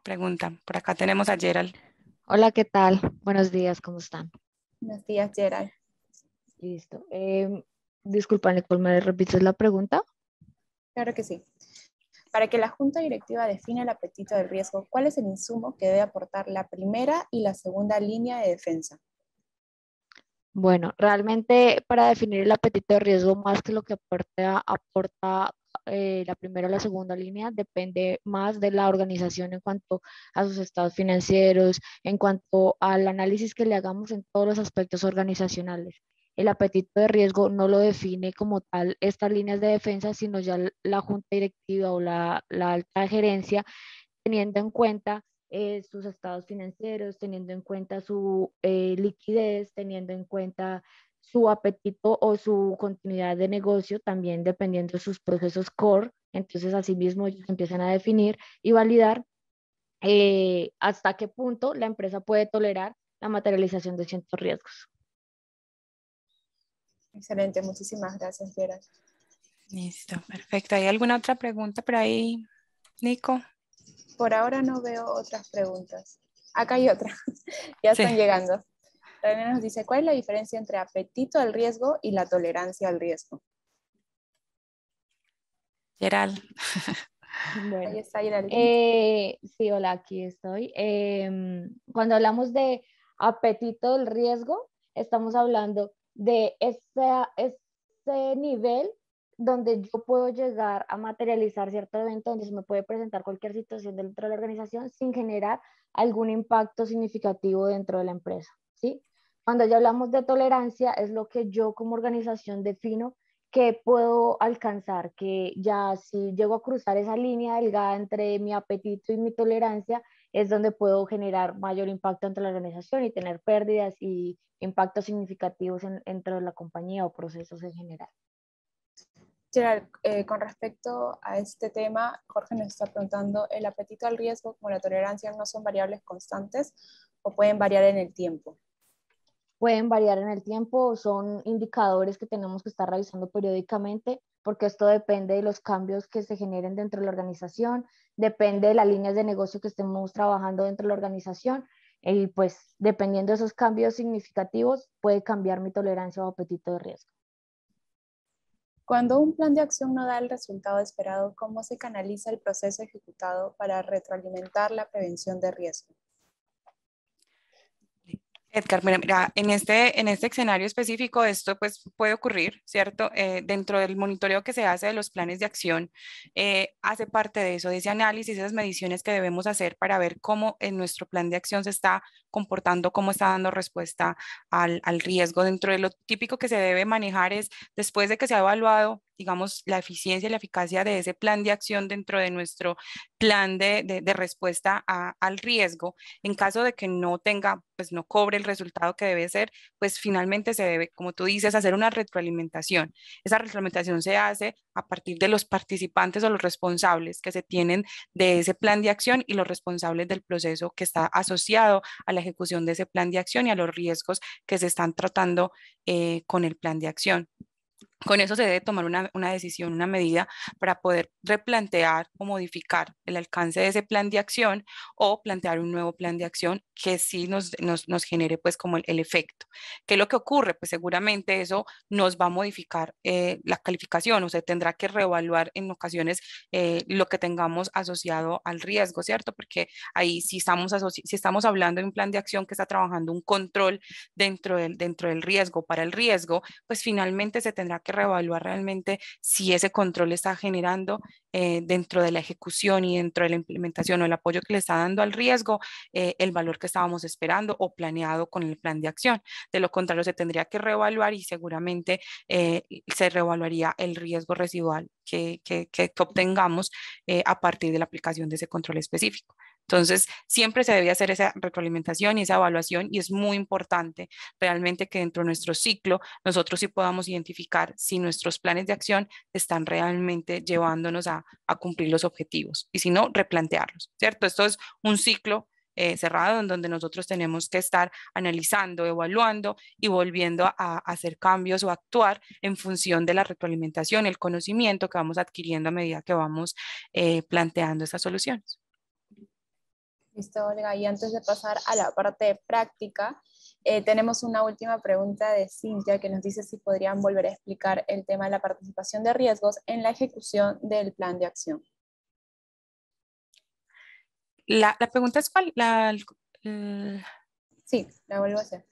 pregunta. Por acá tenemos a Gerald. Hola, ¿qué tal? Buenos días, ¿cómo están? Buenos días, Gerald. Listo. Disculpa, Nicole, ¿me repites la pregunta? Claro que sí. Para que la Junta Directiva defina el apetito del riesgo, ¿cuál es el insumo que debe aportar la primera y la segunda línea de defensa? Bueno, realmente para definir el apetito de riesgo, más que lo que aporta la primera o la segunda línea, depende más de la organización en cuanto a sus estados financieros, en cuanto al análisis que le hagamos en todos los aspectos organizacionales. El apetito de riesgo no lo define como tal estas líneas de defensa, sino ya la junta directiva o la alta gerencia, teniendo en cuenta sus estados financieros, teniendo en cuenta su liquidez, teniendo en cuenta su apetito o su continuidad de negocio, también dependiendo de sus procesos core. Entonces, asimismo, ellos empiezan a definir y validar hasta qué punto la empresa puede tolerar la materialización de ciertos riesgos. Excelente, muchísimas gracias, Gerald. Listo, perfecto. ¿Hay alguna otra pregunta por ahí, Nico? Por ahora no veo otras preguntas. Acá hay otra. Ya Sí, están llegando. René nos dice, ¿cuál es la diferencia entre apetito al riesgo y la tolerancia al riesgo? Gerald. Ahí Bueno, está Geraldine. sí, hola, aquí estoy. Cuando hablamos de apetito del riesgo, estamos hablando de ese nivel donde yo puedo llegar a materializar cierto evento, donde se me puede presentar cualquier situación dentro de la organización sin generar algún impacto significativo dentro de la empresa, ¿sí? Cuando ya hablamos de tolerancia, es lo que yo como organización defino que puedo alcanzar, que ya si llego a cruzar esa línea delgada entre mi apetito y mi tolerancia, es donde puedo generar mayor impacto entre la organización y tener pérdidas y impactos significativos dentro de la compañía o procesos en general. Gerald, con respecto a este tema, Jorge nos está preguntando, ¿el apetito al riesgo como la tolerancia no son variables constantes o pueden variar en el tiempo? Pueden variar en el tiempo, son indicadores que tenemos que estar revisando periódicamente, porque esto depende de los cambios que se generen dentro de la organización, depende de las líneas de negocio que estemos trabajando dentro de la organización, y pues dependiendo de esos cambios significativos, puede cambiar mi tolerancia o apetito de riesgo. Cuando un plan de acción no da el resultado esperado, ¿cómo se canaliza el proceso ejecutado para retroalimentar la prevención de riesgo? Edgar, mira, en este escenario específico esto pues puede ocurrir, ¿cierto? Dentro del monitoreo que se hace de los planes de acción, hace parte de eso, de ese análisis, esas mediciones que debemos hacer para ver cómo en nuestro plan de acción se está comportando, cómo está dando respuesta al riesgo. Dentro de lo típico que se debe manejar es después de que se ha evaluado, digamos, la eficiencia y la eficacia de ese plan de acción dentro de nuestro plan de respuesta al riesgo. En caso de que no tenga, pues no cobre el resultado que debe ser, pues finalmente se debe, como tú dices, hacer una retroalimentación. Esa retroalimentación se hace a partir de los participantes o los responsables que se tienen de ese plan de acción y los responsables del proceso que está asociado a la ejecución de ese plan de acción y a los riesgos que se están tratando con el plan de acción. Con eso se debe tomar una decisión, una medida para poder replantear o modificar el alcance de ese plan de acción o plantear un nuevo plan de acción que sí nos genere pues como el efecto. ¿Qué es lo que ocurre? Pues seguramente eso nos va a modificar la calificación, o sea, tendrá que reevaluar en ocasiones lo que tengamos asociado al riesgo, ¿cierto? Porque ahí si estamos hablando de un plan de acción que está trabajando un control dentro del riesgo para el riesgo, pues finalmente se tendrá que reevaluar realmente si ese control está generando dentro de la ejecución y dentro de la implementación o el apoyo que le está dando al riesgo el valor que estábamos esperando o planeado con el plan de acción. De lo contrario, se tendría que reevaluar y seguramente se reevaluaría el riesgo residual que obtengamos a partir de la aplicación de ese control específico. Entonces, siempre se debe hacer esa retroalimentación y esa evaluación y es muy importante realmente que dentro de nuestro ciclo nosotros sí podamos identificar si nuestros planes de acción están realmente llevándonos a cumplir los objetivos y si no, replantearlos, ¿cierto? Esto es un ciclo cerrado en donde nosotros tenemos que estar analizando, evaluando y volviendo a hacer cambios o actuar en función de la retroalimentación, el conocimiento que vamos adquiriendo a medida que vamos planteando esas soluciones. Listo, Olga. Y antes de pasar a la parte práctica, tenemos una última pregunta de Cintia que nos dice si podrían volver a explicar el tema de la participación de riesgos en la ejecución del plan de acción. La pregunta es cuál, Sí, la vuelvo a hacer.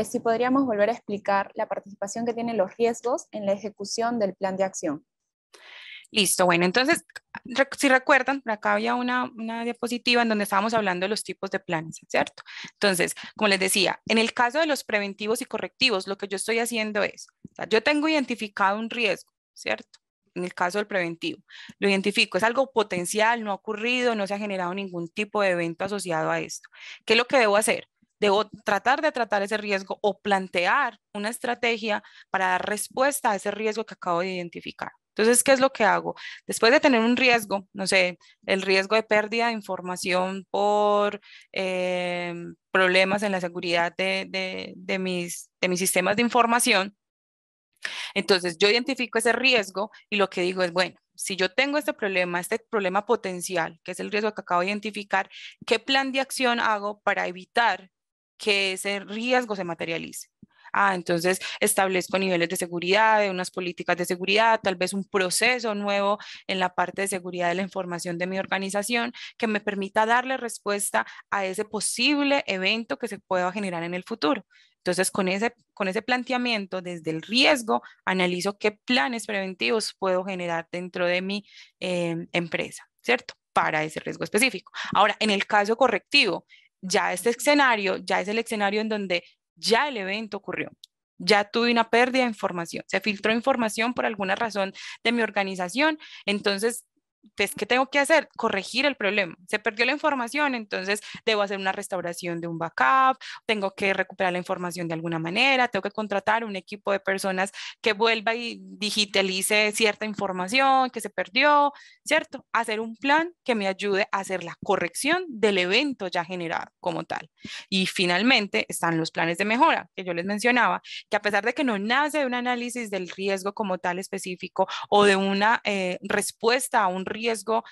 Si podríamos volver a explicar la participación que tienen los riesgos en la ejecución del plan de acción. Listo, bueno, entonces, si recuerdan, por acá había una diapositiva en donde estábamos hablando de los tipos de planes, ¿cierto? Entonces, como les decía, en el caso de los preventivos y correctivos, lo que yo estoy haciendo es, o sea, yo tengo identificado un riesgo, ¿cierto? En el caso del preventivo, lo identifico, es algo potencial, no ha ocurrido, no se ha generado ningún tipo de evento asociado a esto. ¿Qué es lo que debo hacer? Debo tratar de tratar ese riesgo o plantear una estrategia para dar respuesta a ese riesgo que acabo de identificar. Entonces, ¿qué es lo que hago? Después de tener un riesgo, no sé, el riesgo de pérdida de información por problemas en la seguridad de mis sistemas de información, Entonces yo identifico ese riesgo y lo que digo es, bueno, si yo tengo este problema potencial, que es el riesgo que acabo de identificar, ¿qué plan de acción hago para evitar que ese riesgo se materialice? Entonces establezco niveles de seguridad, de unas políticas de seguridad, tal vez un proceso nuevo en la parte de seguridad de la información de mi organización que me permita darle respuesta a ese posible evento que se pueda generar en el futuro. Entonces, con ese planteamiento desde el riesgo, analizo qué planes preventivos puedo generar dentro de mi empresa, ¿cierto? Para ese riesgo específico. Ahora, en el caso correctivo, ya este escenario, ya es el escenario en donde ya el evento ocurrió. Ya tuve una pérdida de información, se filtró información por alguna razón de mi organización, entonces, pues, ¿qué tengo que hacer? Corregir el problema. Se perdió la información, entonces debo hacer una restauración de un backup, tengo que recuperar la información de alguna manera, tengo que contratar un equipo de personas que vuelva y digitalice cierta información que se perdió, ¿cierto? Hacer un plan que me ayude a hacer la corrección del evento ya generado como tal. Y finalmente están los planes de mejora que yo les mencionaba, que a pesar de que no nace de un análisis del riesgo como tal específico o de una respuesta a un riesgo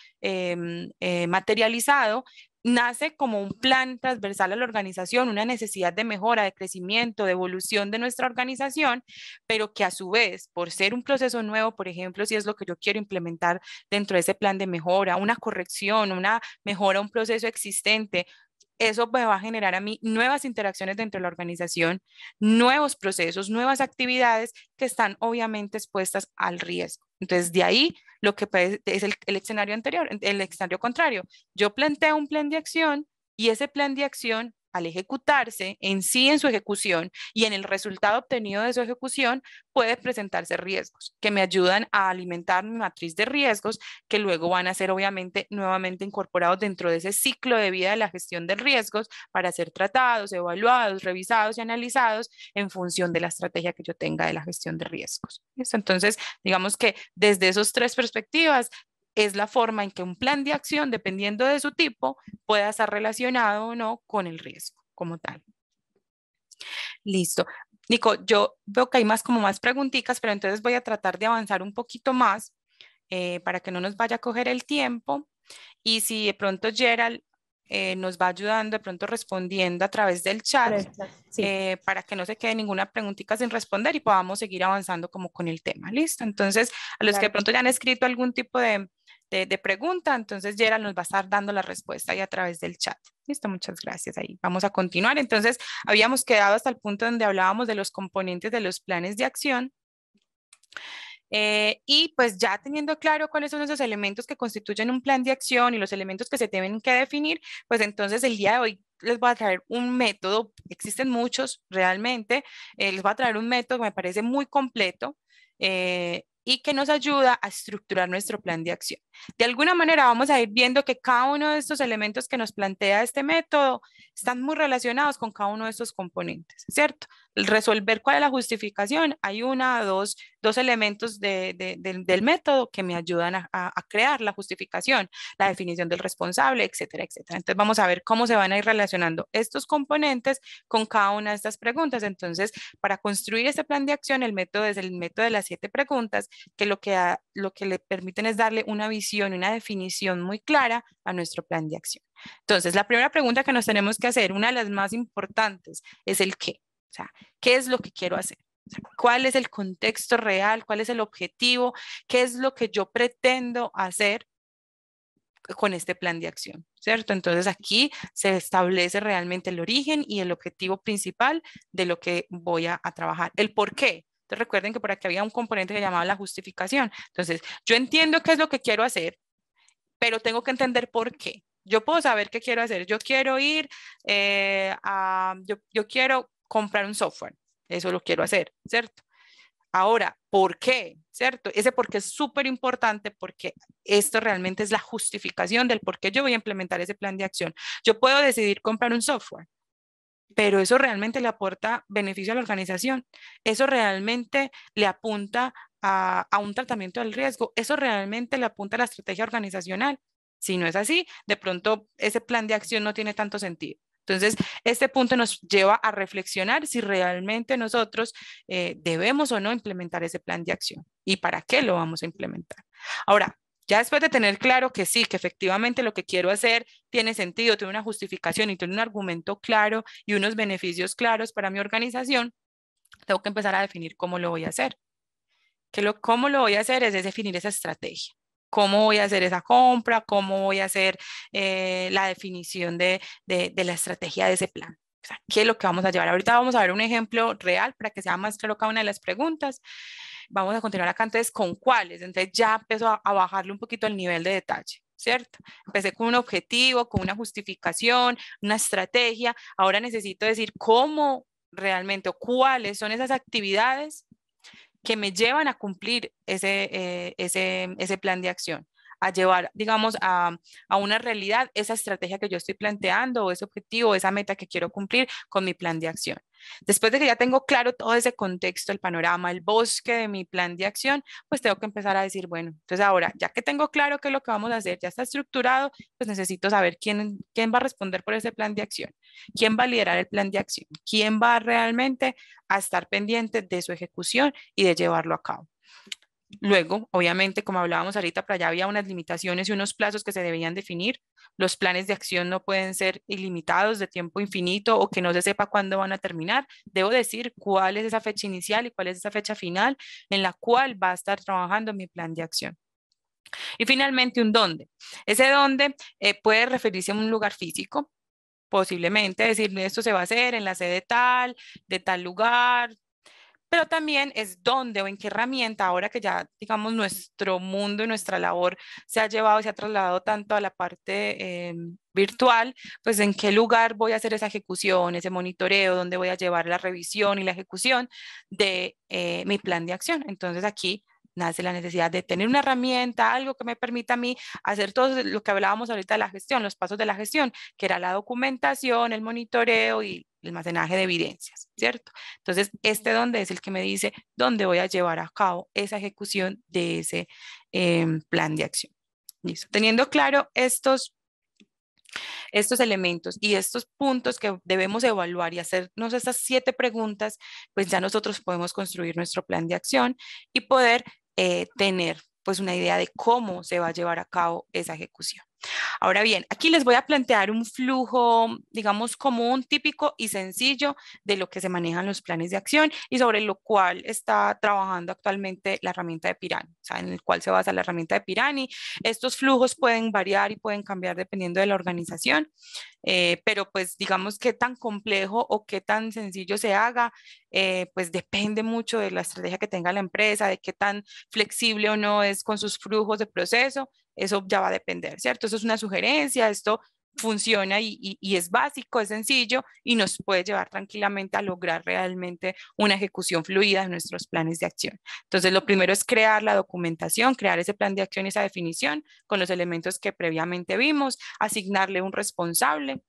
materializado, nace como un plan transversal a la organización, una necesidad de mejora, de crecimiento, de evolución de nuestra organización, pero que a su vez, por ser un proceso nuevo, por ejemplo, si es lo que yo quiero implementar dentro de ese plan de mejora, una corrección, una mejora, un proceso existente, eso me va a generar a mí nuevas interacciones dentro de la organización, nuevos procesos, nuevas actividades que están obviamente expuestas al riesgo. Entonces, de ahí lo que es el escenario anterior, el escenario contrario. Yo planteo un plan de acción y ese plan de acción, al ejecutarse en sí, en su ejecución y en el resultado obtenido de su ejecución, puede presentarse riesgos que me ayudan a alimentar mi matriz de riesgos que luego van a ser obviamente nuevamente incorporados dentro de ese ciclo de vida de la gestión de riesgos para ser tratados, evaluados, revisados y analizados en función de la estrategia que yo tenga de la gestión de riesgos. ¿Listo? Entonces, digamos que desde esas tres perspectivas es la forma en que un plan de acción, dependiendo de su tipo, pueda estar relacionado o no con el riesgo como tal. Listo. Nico, yo veo que hay más preguntitas, pero entonces voy a tratar de avanzar un poquito más para que no nos vaya a coger el tiempo. Y si de pronto Gerald nos va ayudando, de pronto respondiendo a través del chat, Sí. para que no se quede ninguna preguntita sin responder y podamos seguir avanzando como con el tema. ¿Listo? Entonces, a los que de pronto ya han escrito algún tipo de pregunta, entonces Gerald nos va a estar dando la respuesta ahí a través del chat. Listo, muchas gracias. Ahí vamos a continuar. Entonces, habíamos quedado hasta el punto donde hablábamos de los componentes de los planes de acción. Y pues ya teniendo claro cuáles son esos elementos que constituyen un plan de acción y los elementos que se tienen que definir, pues entonces el día de hoy les voy a traer un método, existen muchos realmente, les voy a traer un método que me parece muy completo y que nos ayuda a estructurar nuestro plan de acción. De alguna manera vamos a ir viendo que cada uno de estos elementos que nos plantea este método están muy relacionados con cada uno de estos componentes, ¿cierto? El resolver cuál es la justificación, hay dos elementos del método que me ayudan a crear la justificación, la definición del responsable, etcétera, etcétera. Entonces vamos a ver cómo se van a ir relacionando estos componentes con cada una de estas preguntas. Entonces, para construir este plan de acción, el método es el método de las 7 preguntas, que lo que le permiten es darle una visión, una definición muy clara a nuestro plan de acción. Entonces, la primera pregunta que nos tenemos que hacer, una de las más importantes, es el qué. O sea, ¿qué es lo que quiero hacer? O sea, ¿cuál es el contexto real? ¿Cuál es el objetivo? ¿Qué es lo que yo pretendo hacer con este plan de acción? ¿Cierto? Entonces aquí se establece realmente el origen y el objetivo principal de lo que voy a trabajar. El por qué. Entonces recuerden que por aquí había un componente que llamaba la justificación. Entonces, yo entiendo qué es lo que quiero hacer, pero tengo que entender por qué. Yo puedo saber qué quiero hacer. Yo quiero ir yo quiero comprar un software. Eso lo quiero hacer, ¿cierto? Ahora, ¿por qué? ¿Cierto? Ese por qué es súper importante porque esto realmente es la justificación del por qué yo voy a implementar ese plan de acción. Yo puedo decidir comprar un software, pero eso realmente le aporta beneficio a la organización. Eso realmente le apunta a un tratamiento del riesgo. Eso realmente le apunta a la estrategia organizacional. Si no es así, de pronto ese plan de acción no tiene tanto sentido. Entonces, este punto nos lleva a reflexionar si realmente nosotros debemos o no implementar ese plan de acción y para qué lo vamos a implementar. Ahora, ya después de tener claro que sí, que efectivamente lo que quiero hacer tiene sentido, tiene una justificación y tiene un argumento claro y unos beneficios claros para mi organización, tengo que empezar a definir cómo lo voy a hacer. Cómo lo voy a hacer es definir esa estrategia. ¿Cómo voy a hacer esa compra? ¿Cómo voy a hacer la definición de la estrategia de ese plan? O sea, ¿qué es lo que vamos a llevar? Ahorita vamos a ver un ejemplo real para que sea más claro cada una de las preguntas. Vamos a continuar acá entonces con cuáles. Entonces ya empezó a bajarle un poquito el nivel de detalle, ¿cierto? Empecé con un objetivo, con una justificación, una estrategia. Ahora necesito decir cómo realmente o cuáles son esas actividades que me llevan a cumplir ese plan de acción, a llevar, digamos, a una realidad esa estrategia que yo estoy planteando o ese objetivo, esa meta que quiero cumplir con mi plan de acción. Después de que ya tengo claro todo ese contexto, el panorama, el bosque de mi plan de acción, pues tengo que empezar a decir, bueno, entonces ahora, ya que tengo claro qué es lo que vamos a hacer, ya está estructurado, pues necesito saber quién va a responder por ese plan de acción, quién va a liderar el plan de acción, quién va realmente a estar pendiente de su ejecución y de llevarlo a cabo. Luego, obviamente, como hablábamos ahorita, para allá había unas limitaciones y unos plazos que se debían definir. Los planes de acción no pueden ser ilimitados de tiempo infinito o que no se sepa cuándo van a terminar. Debo decir cuál es esa fecha inicial y cuál es esa fecha final en la cual va a estar trabajando mi plan de acción. Y finalmente, un dónde. Ese dónde puede referirse a un lugar físico, posiblemente decir esto se va a hacer en la sede tal, de tal lugar, pero también es dónde o en qué herramienta, ahora que ya, digamos, nuestro mundo y nuestra labor se ha llevado y se ha trasladado tanto a la parte virtual, pues en qué lugar voy a hacer esa ejecución, ese monitoreo, dónde voy a llevar la revisión y la ejecución de mi plan de acción. Entonces aquí nace la necesidad de tener una herramienta, algo que me permita a mí hacer todo lo que hablábamos ahorita de la gestión, los pasos de la gestión, que era la documentación, el monitoreo y el almacenaje de evidencias, ¿cierto? Entonces, donde es el que me dice dónde voy a llevar a cabo esa ejecución de ese plan de acción. ¿Listo? Teniendo claro estos elementos y estos puntos que debemos evaluar y hacernos estas 7 preguntas, pues ya nosotros podemos construir nuestro plan de acción y poder tener pues una idea de cómo se va a llevar a cabo esa ejecución. Ahora bien, aquí les voy a plantear un flujo, digamos, común, típico y sencillo de lo que se manejan los planes de acción y sobre lo cual está trabajando actualmente la herramienta de Pirani, o sea, en el cual se basa la herramienta de Pirani. Estos flujos pueden variar y pueden cambiar dependiendo de la organización, pero pues digamos qué tan complejo o qué tan sencillo se haga, pues depende mucho de la estrategia que tenga la empresa, de qué tan flexible o no es con sus flujos de proceso. Eso ya va a depender, ¿cierto? Eso es una sugerencia, esto funciona y es básico, es sencillo y nos puede llevar tranquilamente a lograr realmente una ejecución fluida de nuestros planes de acción. Entonces, lo primero es crear la documentación, crear ese plan de acción y esa definición con los elementos que previamente vimos, asignarle un responsable.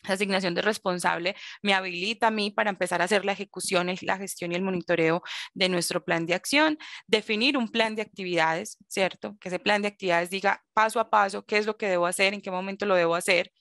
Esa asignación de responsable me habilita a mí para empezar a hacer la ejecución, la gestión y el monitoreo de nuestro plan de acción, definir un plan de actividades, ¿cierto? Que ese plan de actividades diga paso a paso qué es lo que debo hacer, en qué momento lo debo hacer,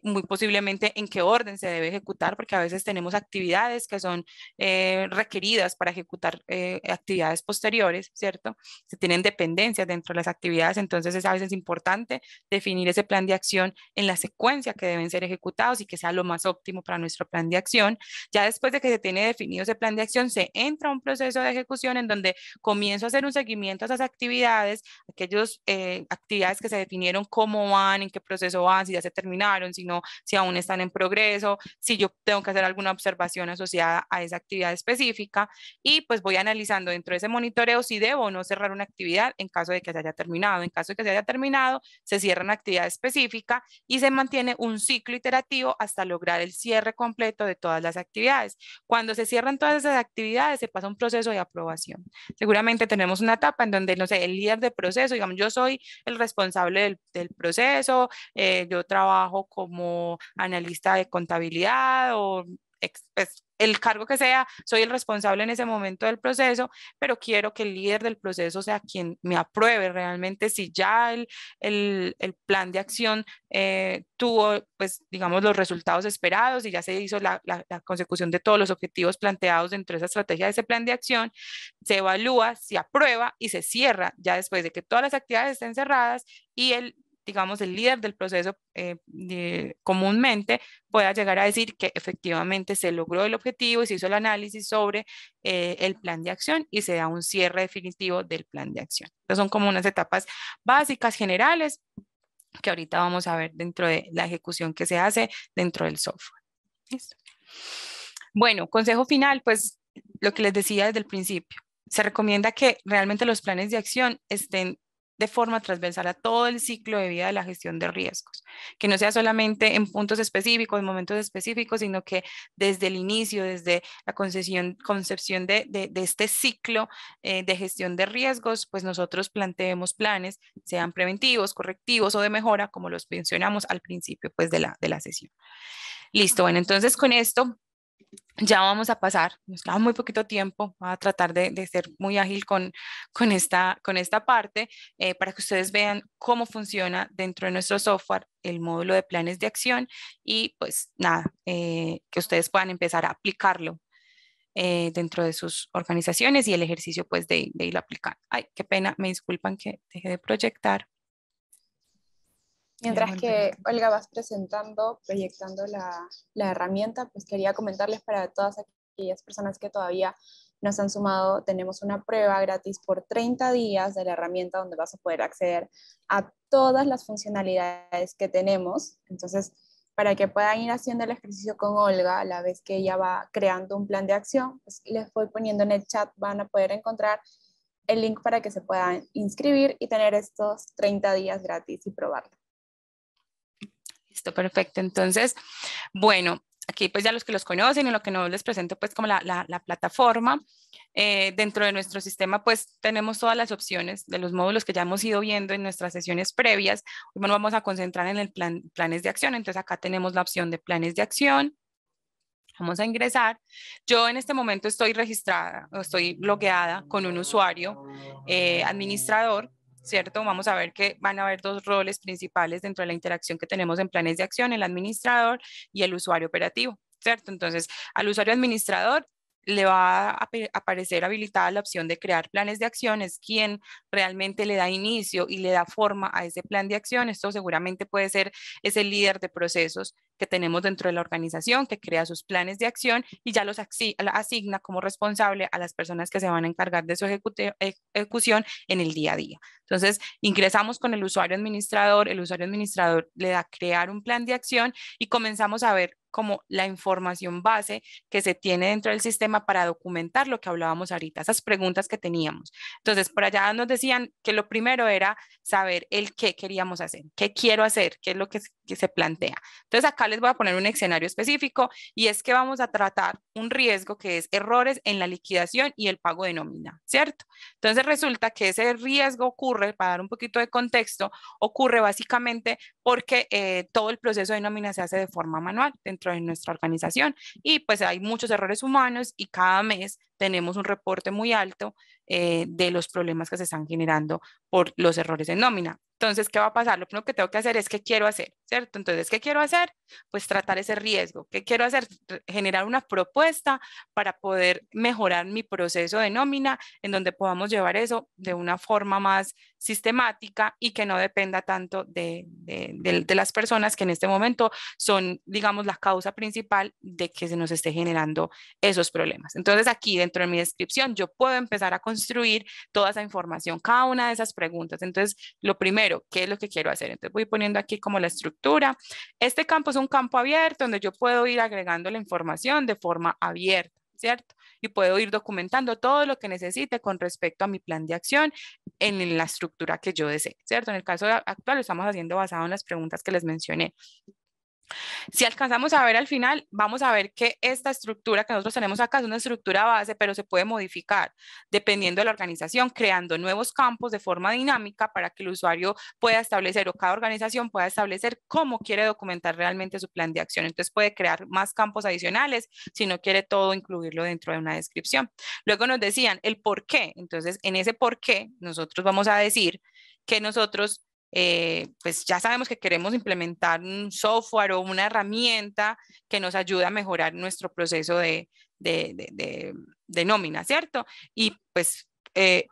muy posiblemente en qué orden se debe ejecutar, porque a veces tenemos actividades que son requeridas para ejecutar actividades posteriores, ¿cierto? Se tienen dependencias dentro de las actividades, entonces es a veces importante definir ese plan de acción en la secuencia que deben ser ejecutados y que sea lo más óptimo para nuestro plan de acción. Ya después de que se tiene definido ese plan de acción, se entra a un proceso de ejecución en donde comienzo a hacer un seguimiento a esas actividades, aquellas actividades que se definieron, cómo van, en qué proceso van, si ya se terminaron, si aún están en progreso, si yo tengo que hacer alguna observación asociada a esa actividad específica y pues voy analizando dentro de ese monitoreo si debo o no cerrar una actividad en caso de que se haya terminado. En caso de que se haya terminado, se cierra una actividad específica y se mantiene un ciclo iterativo hasta lograr el cierre completo de todas las actividades. Cuando se cierran todas esas actividades, se pasa un proceso de aprobación. Seguramente tenemos una etapa en donde, no sé, el líder de proceso, digamos, yo soy el responsable del proceso, yo trabajo como analista de contabilidad o pues, el cargo que sea, soy el responsable en ese momento del proceso, pero quiero que el líder del proceso sea quien me apruebe realmente si ya el plan de acción tuvo, pues, digamos, los resultados esperados y ya se hizo la consecución de todos los objetivos planteados dentro de esa estrategia de ese plan de acción, se evalúa, se aprueba y se cierra ya después de que todas las actividades estén cerradas y digamos, el líder del proceso comúnmente pueda llegar a decir que efectivamente se logró el objetivo y se hizo el análisis sobre el plan de acción y se da un cierre definitivo del plan de acción. Entonces son como unas etapas básicas, generales, que ahorita vamos a ver dentro de la ejecución que se hace dentro del software. ¿Listo? Bueno, consejo final, pues lo que les decía desde el principio. Se recomienda que realmente los planes de acción estén de forma transversal a todo el ciclo de vida de la gestión de riesgos, que no sea solamente en puntos específicos, en momentos específicos, sino que desde el inicio, desde la concepción de este ciclo de gestión de riesgos, pues nosotros planteemos planes, sean preventivos, correctivos o de mejora, como los mencionamos al principio pues, de la sesión. Listo, bueno, entonces con esto ya vamos a pasar, nos queda muy poquito tiempo, voy a tratar de ser muy ágil con esta parte para que ustedes vean cómo funciona dentro de nuestro software el módulo de planes de acción y pues nada, que ustedes puedan empezar a aplicarlo dentro de sus organizaciones y el ejercicio pues de irlo aplicando. Ay, qué pena, me disculpan que dejé de proyectar. Mientras que Olga vas proyectando la herramienta, pues quería comentarles para todas aquellas personas que todavía no se han sumado, tenemos una prueba gratis por 30 días de la herramienta donde vas a poder acceder a todas las funcionalidades que tenemos. Entonces, para que puedan ir haciendo el ejercicio con Olga a la vez que ella va creando un plan de acción, pues les voy poniendo en el chat, van a poder encontrar el link para que se puedan inscribir y tener estos 30 días gratis y probarlo. Listo, perfecto. Entonces, bueno, aquí pues ya los que los conocen y lo que no les presento pues como la plataforma. Dentro de nuestro sistema pues tenemos todas las opciones de los módulos que ya hemos ido viendo en nuestras sesiones previas. Hoy nos vamos a concentrar en el planes de acción. Entonces acá tenemos la opción de planes de acción. Vamos a ingresar. Yo en este momento estoy registrada, estoy logueada con un usuario administrador, ¿cierto? Vamos a ver que van a haber dos roles principales dentro de la interacción que tenemos en planes de acción, el administrador y el usuario operativo, ¿cierto? Entonces, al usuario administrador le va a aparecer habilitada la opción de crear planes de acción, es quien realmente le da inicio y le da forma a ese plan de acción. Esto seguramente puede ser ese líder de procesos que tenemos dentro de la organización, que crea sus planes de acción y ya los asigna como responsable a las personas que se van a encargar de su ejecución en el día a día. Entonces, ingresamos con el usuario administrador le da crear un plan de acción y comenzamos a ver como la información base que se tiene dentro del sistema para documentar lo que hablábamos ahorita, esas preguntas que teníamos. Entonces, por allá nos decían que lo primero era saber el qué queríamos hacer, qué quiero hacer, qué es lo que se plantea. Entonces, acá les voy a poner un escenario específico y es que vamos a tratar un riesgo que es errores en la liquidación y el pago de nómina, ¿cierto? Entonces, resulta que ese riesgo ocurre, para dar un poquito de contexto, ocurre básicamente porque todo el proceso de nómina se hace de forma manual dentro de nuestra organización y pues hay muchos errores humanos y cada mes tenemos un reporte muy alto de los problemas que se están generando por los errores en nómina. Entonces, ¿qué va a pasar? Lo primero que tengo que hacer es qué quiero hacer, ¿cierto? Entonces, ¿qué quiero hacer? Pues tratar ese riesgo. ¿Qué quiero hacer? Generar una propuesta para poder mejorar mi proceso de nómina en donde podamos llevar eso de una forma más sistemática y que no dependa tanto de las personas que en este momento son, digamos, la causa principal de que se nos esté generando esos problemas. Entonces, aquí dentro de mi descripción, yo puedo empezar a construir toda esa información, cada una de esas preguntas. Entonces, lo primero, ¿qué es lo que quiero hacer? Entonces, voy poniendo aquí como la estructura. Este campo es un campo abierto donde yo puedo ir agregando la información de forma abierta, ¿cierto? Y puedo ir documentando todo lo que necesite con respecto a mi plan de acción en la estructura que yo desee, ¿cierto? En el caso actual lo estamos haciendo basado en las preguntas que les mencioné. Si alcanzamos a ver al final, vamos a ver que esta estructura que nosotros tenemos acá es una estructura base, pero se puede modificar dependiendo de la organización, creando nuevos campos de forma dinámica para que el usuario pueda establecer o cada organización pueda establecer cómo quiere documentar realmente su plan de acción. Entonces puede crear más campos adicionales si no quiere todo incluirlo dentro de una descripción. Luego nos decían el por qué. Entonces en ese por qué nosotros vamos a decir que nosotros pues ya sabemos que queremos implementar un software o una herramienta que nos ayude a mejorar nuestro proceso de nómina, ¿cierto? Y pues,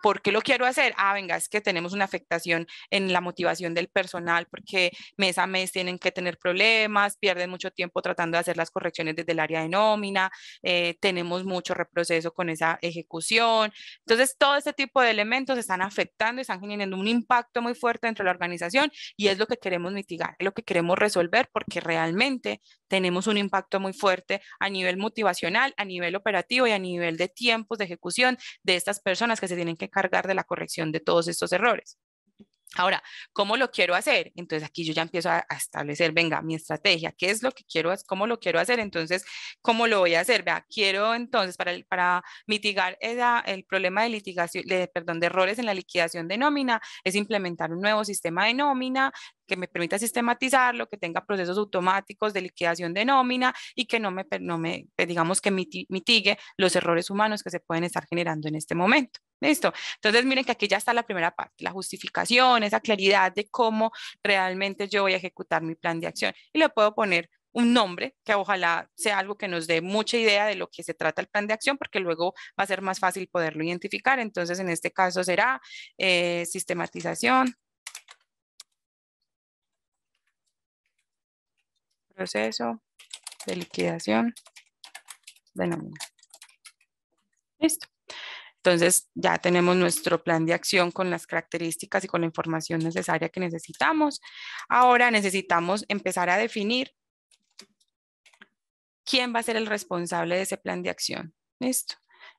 ¿por qué lo quiero hacer? Ah, venga, es que tenemos una afectación en la motivación del personal porque mes a mes tienen que tener problemas, pierden mucho tiempo tratando de hacer las correcciones desde el área de nómina, tenemos mucho reproceso con esa ejecución. Entonces, todo este tipo de elementos están afectando y están generando un impacto muy fuerte dentro de la organización y es lo que queremos mitigar, es lo que queremos resolver porque realmente tenemos un impacto muy fuerte a nivel motivacional, a nivel operativo y a nivel de tiempos de ejecución de estas personas que se tienen que cargar de la corrección de todos estos errores. Ahora, ¿cómo lo quiero hacer? Entonces aquí yo ya empiezo a establecer, venga, mi estrategia, ¿qué es lo que quiero, cómo lo quiero hacer? Entonces, ¿cómo lo voy a hacer? Vea, quiero entonces para mitigar el problema de litigación, perdón, de errores en la liquidación de nómina, es implementar un nuevo sistema de nómina que me permita sistematizarlo, que tenga procesos automáticos de liquidación de nómina y que digamos que mitigue los errores humanos que se pueden estar generando en este momento. ¿Listo? Entonces, miren que aquí ya está la primera parte, la justificación, esa claridad de cómo realmente yo voy a ejecutar mi plan de acción. Y le puedo poner un nombre que ojalá sea algo que nos dé mucha idea de lo que se trata el plan de acción, porque luego va a ser más fácil poderlo identificar. Entonces, en este caso será sistematización, proceso de liquidación de nómina. Listo. Entonces ya tenemos nuestro plan de acción con las características y con la información necesaria que necesitamos. Ahora necesitamos empezar a definir quién va a ser el responsable de ese plan de acción. ¿Listo?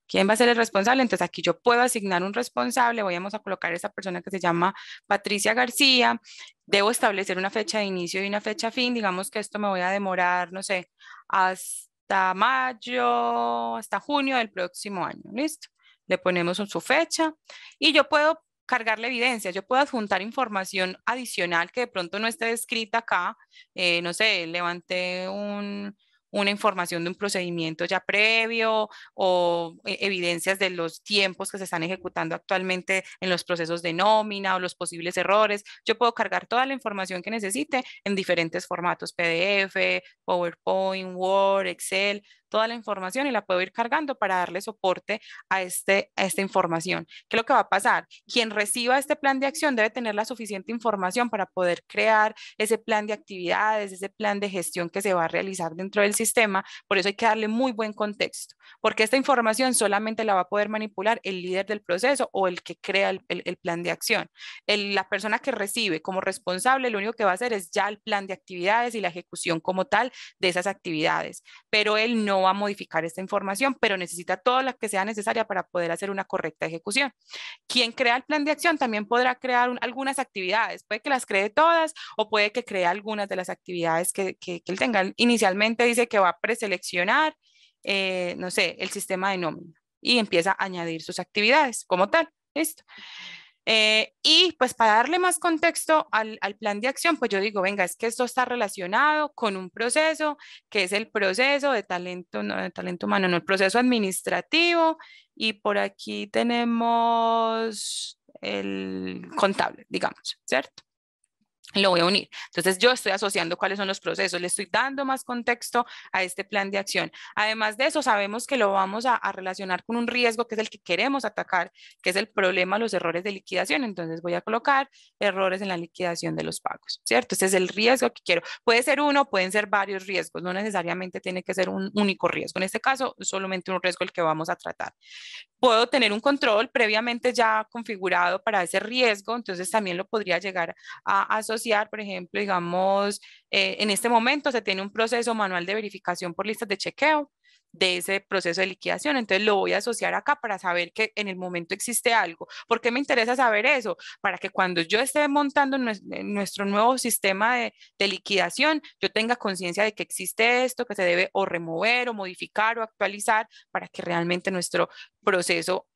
¿Quién va a ser el responsable? Entonces aquí yo puedo asignar un responsable. Vamos a colocar esa persona que se llama Patricia García. Debo establecer una fecha de inicio y una fecha fin. Digamos que esto me voy a demorar, no sé, hasta mayo, hasta junio del próximo año. ¿Listo? Le ponemos su fecha y yo puedo cargarle evidencia, yo puedo adjuntar información adicional que de pronto no esté escrita acá, no sé, levanté una información de un procedimiento ya previo o evidencias de los tiempos que se están ejecutando actualmente en los procesos de nómina o los posibles errores. Yo puedo cargar toda la información que necesite en diferentes formatos, PDF, PowerPoint, Word, Excel, toda la información y la puedo ir cargando para darle soporte a esta información. ¿Qué es lo que va a pasar? Quien reciba este plan de acción debe tener la suficiente información para poder crear ese plan de actividades, ese plan de gestión que se va a realizar dentro del sistema. Por eso hay que darle muy buen contexto, porque esta información solamente la va a poder manipular el líder del proceso o el que crea el plan de acción. La persona que recibe como responsable, lo único que va a hacer es ya el plan de actividades y la ejecución como tal de esas actividades, pero él no va a modificar esta información, pero necesita toda la que sea necesaria para poder hacer una correcta ejecución. Quien crea el plan de acción también podrá crear algunas actividades, puede que las cree todas o puede que cree algunas de las actividades que él tenga. Inicialmente dice que va a preseleccionar, no sé, el sistema de nómina y empieza a añadir sus actividades como tal. Listo. Y pues para darle más contexto al plan de acción, pues yo digo, venga, es que esto está relacionado con un proceso, que es el proceso de talento, no, de talento humano, no, el proceso administrativo, y por aquí tenemos el contable, digamos, ¿cierto? Lo voy a unir. Entonces yo estoy asociando cuáles son los procesos, le estoy dando más contexto a este plan de acción. Además de eso, sabemos que lo vamos a relacionar con un riesgo que es el que queremos atacar, que es el problema, los errores de liquidación. Entonces voy a colocar errores en la liquidación de los pagos, ¿cierto? Este es el riesgo que quiero. Puede ser uno, pueden ser varios riesgos, no necesariamente tiene que ser un único riesgo. En este caso, solamente un riesgo el que vamos a tratar. Puedo tener un control previamente ya configurado para ese riesgo, entonces también lo podría llegar a asociar, por ejemplo, digamos, en este momento se tiene un proceso manual de verificación por listas de chequeo. de ese proceso de liquidación. Entonces lo voy a asociar acá para saber que en el momento existe algo. ¿Por qué me interesa saber eso? Para que cuando yo esté montando nuestro nuevo sistema de liquidación, yo tenga conciencia de que existe esto, que se debe o remover o modificar o actualizar para que realmente nuestro proceso,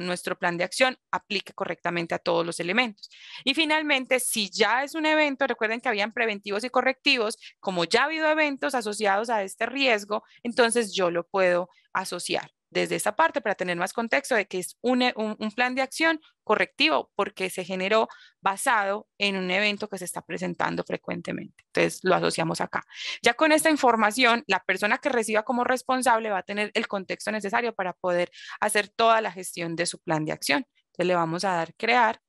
nuestro plan de acción aplique correctamente a todos los elementos. Y finalmente, si ya es un evento, recuerden que habían preventivos y correctivos, como ya ha habido eventos asociados a este riesgo, entonces yo lo puedo asociar desde esta parte para tener más contexto de que es un plan de acción correctivo porque se generó basado en un evento que se está presentando frecuentemente. Entonces lo asociamos acá. Ya con esta información, la persona que reciba como responsable va a tener el contexto necesario para poder hacer toda la gestión de su plan de acción. Entonces le vamos a dar crear.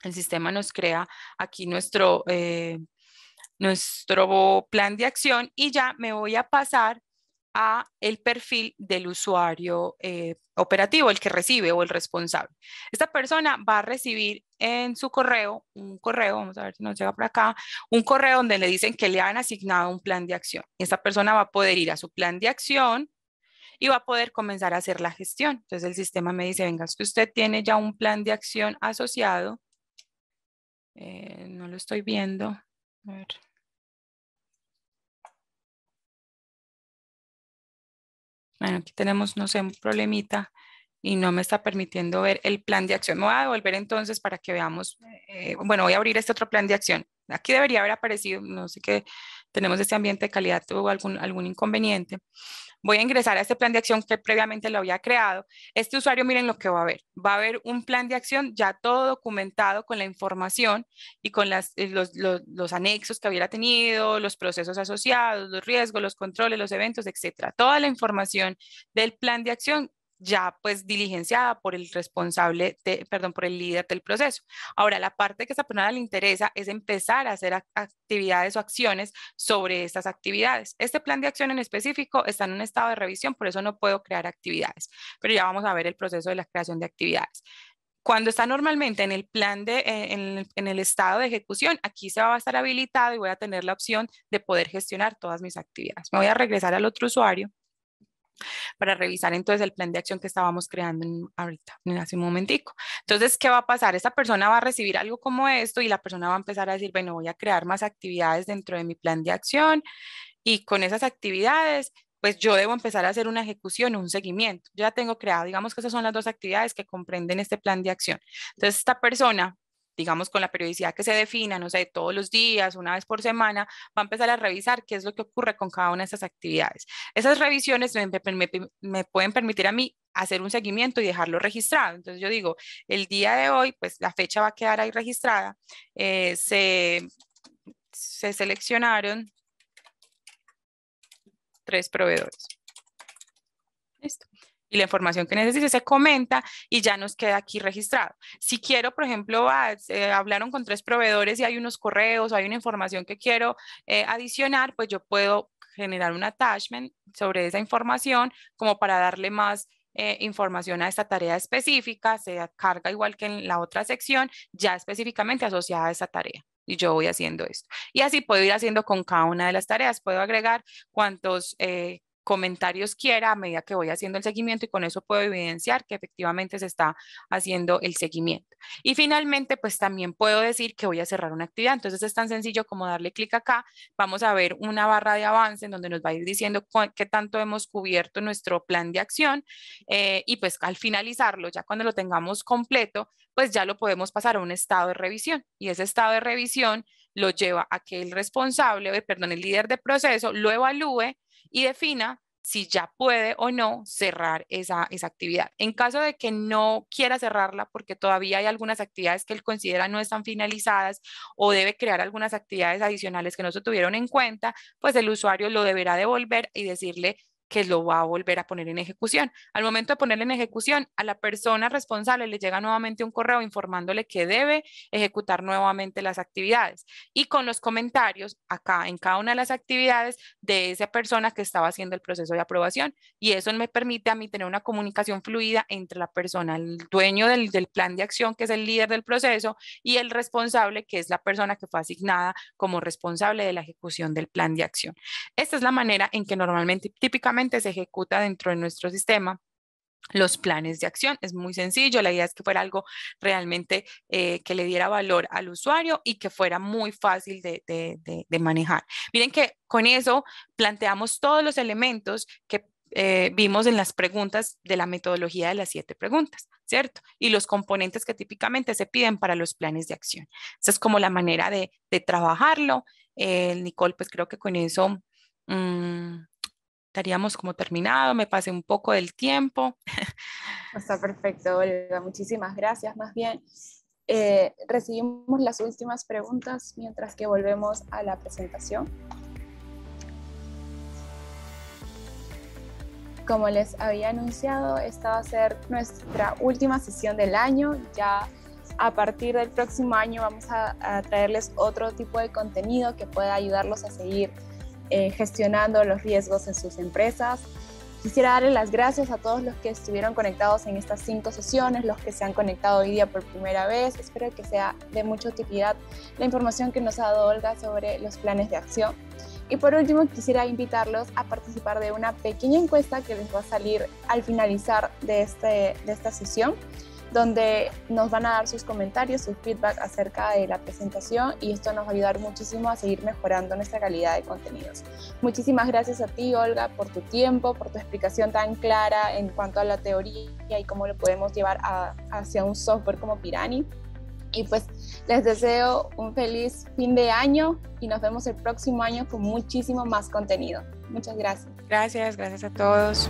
El sistema nos crea aquí nuestro plan de acción y ya me voy a pasar a el perfil del usuario operativo, el que recibe o el responsable. Esta persona va a recibir en su correo, un correo, vamos a ver si nos llega por acá, un correo donde le dicen que le han asignado un plan de acción. Esta persona va a poder ir a su plan de acción y va a poder comenzar a hacer la gestión. Entonces el sistema me dice, venga, es que usted tiene ya un plan de acción asociado. No lo estoy viendo. A ver. Bueno, aquí tenemos, no sé, un problemita y no me está permitiendo ver el plan de acción. Me voy a devolver entonces para que veamos. Bueno, voy a abrir este otro plan de acción. Aquí debería haber aparecido, no sé qué, tenemos este ambiente de calidad, tuvo algún inconveniente. Voy a ingresar a este plan de acción que previamente lo había creado. Este usuario, miren lo que va a ver. Va a haber un plan de acción ya todo documentado con la información y con los anexos que hubiera tenido, los procesos asociados, los riesgos, los controles, los eventos, etcétera. Toda la información del plan de acción ya pues diligenciada por el responsable, por el líder del proceso. Ahora, la parte que a esta persona le interesa es empezar a hacer actividades o acciones sobre estas actividades. Este plan de acción en específico está en un estado de revisión, por eso no puedo crear actividades, pero ya vamos a ver el proceso de la creación de actividades. Cuando está normalmente en el plan en el estado de ejecución, aquí se va a estar habilitado y voy a tener la opción de poder gestionar todas mis actividades. Me voy a regresar al otro usuario para revisar entonces el plan de acción que estábamos creando ahorita, hace un momentico. Entonces, ¿qué va a pasar? Esta persona va a recibir algo como esto y la persona va a empezar a decir, bueno, voy a crear más actividades dentro de mi plan de acción y con esas actividades, pues yo debo empezar a hacer una ejecución, un seguimiento. Yo ya tengo creado, digamos que esas son las dos actividades que comprenden este plan de acción. Entonces, esta persona, digamos con la periodicidad que se defina, no sé, todos los días, una vez por semana, va a empezar a revisar qué es lo que ocurre con cada una de esas actividades. Esas revisiones me pueden permitir a mí hacer un seguimiento y dejarlo registrado. Entonces yo digo, el día de hoy, pues la fecha va a quedar ahí registrada. Se seleccionaron 3 proveedores. Listo. Y la información que necesite se comenta y ya nos queda aquí registrado. Si quiero, por ejemplo, hablaron con 3 proveedores y hay unos correos o hay una información que quiero adicionar, pues yo puedo generar un attachment sobre esa información como para darle más información a esta tarea específica. Se carga igual que en la otra sección, ya específicamente asociada a esa tarea. Y yo voy haciendo esto. Y así puedo ir haciendo con cada una de las tareas. Puedo agregar cuantos comentarios quiera a medida que voy haciendo el seguimiento y con eso puedo evidenciar que efectivamente se está haciendo el seguimiento. Y finalmente, pues también puedo decir que voy a cerrar una actividad. Entonces es tan sencillo como darle clic acá. Vamos a ver una barra de avance en donde nos va a ir diciendo qué tanto hemos cubierto nuestro plan de acción y pues al finalizarlo, ya cuando lo tengamos completo, pues ya lo podemos pasar a un estado de revisión y ese estado de revisión lo lleva a que el responsable, el líder de proceso lo evalúe y defina si ya puede o no cerrar esa actividad. En caso de que no quiera cerrarla porque todavía hay algunas actividades que él considera no están finalizadas o debe crear algunas actividades adicionales que no se tuvieron en cuenta, pues el usuario lo deberá devolver y decirle que lo va a volver a poner en ejecución. Al momento de ponerle en ejecución, a la persona responsable le llega nuevamente un correo informándole que debe ejecutar nuevamente las actividades y con los comentarios acá en cada una de las actividades de esa persona que estaba haciendo el proceso de aprobación y eso me permite a mí tener una comunicación fluida entre la persona, el dueño del plan de acción, que es el líder del proceso, y el responsable, que es la persona que fue asignada como responsable de la ejecución del plan de acción. Esta es la manera en que normalmente, típicamente, típicamente se ejecuta dentro de nuestro sistema los planes de acción. Es muy sencillo, la idea es que fuera algo realmente que le diera valor al usuario y que fuera muy fácil de manejar. Miren que con eso planteamos todos los elementos que vimos en las preguntas de la metodología de las 7 preguntas, ¿cierto? Y los componentes que típicamente se piden para los planes de acción. Esa es como la manera de trabajarlo. Nicole, pues creo que con eso estaríamos como terminado. Me pasé un poco del tiempo. Está perfecto, Olga. Muchísimas gracias. Más bien, recibimos las últimas preguntas mientras que volvemos a la presentación. Como les había anunciado, esta va a ser nuestra última sesión del año. Ya a partir del próximo año vamos a traerles otro tipo de contenido que pueda ayudarlos a seguir gestionando los riesgos en sus empresas. Quisiera darle las gracias a todos los que estuvieron conectados en estas 5 sesiones, los que se han conectado hoy día por primera vez. Espero que sea de mucha utilidad la información que nos ha dado Olga sobre los planes de acción. Y por último, quisiera invitarlos a participar de una pequeña encuesta que les va a salir al finalizar de esta sesión, donde nos van a dar sus comentarios, su feedback acerca de la presentación, y esto nos va a ayudar muchísimo a seguir mejorando nuestra calidad de contenidos. Muchísimas gracias a ti, Olga, por tu tiempo, por tu explicación tan clara en cuanto a la teoría y cómo lo podemos llevar hacia un software como Pirani. Y pues les deseo un feliz fin de año y nos vemos el próximo año con muchísimo más contenido. Muchas gracias. Gracias a todos.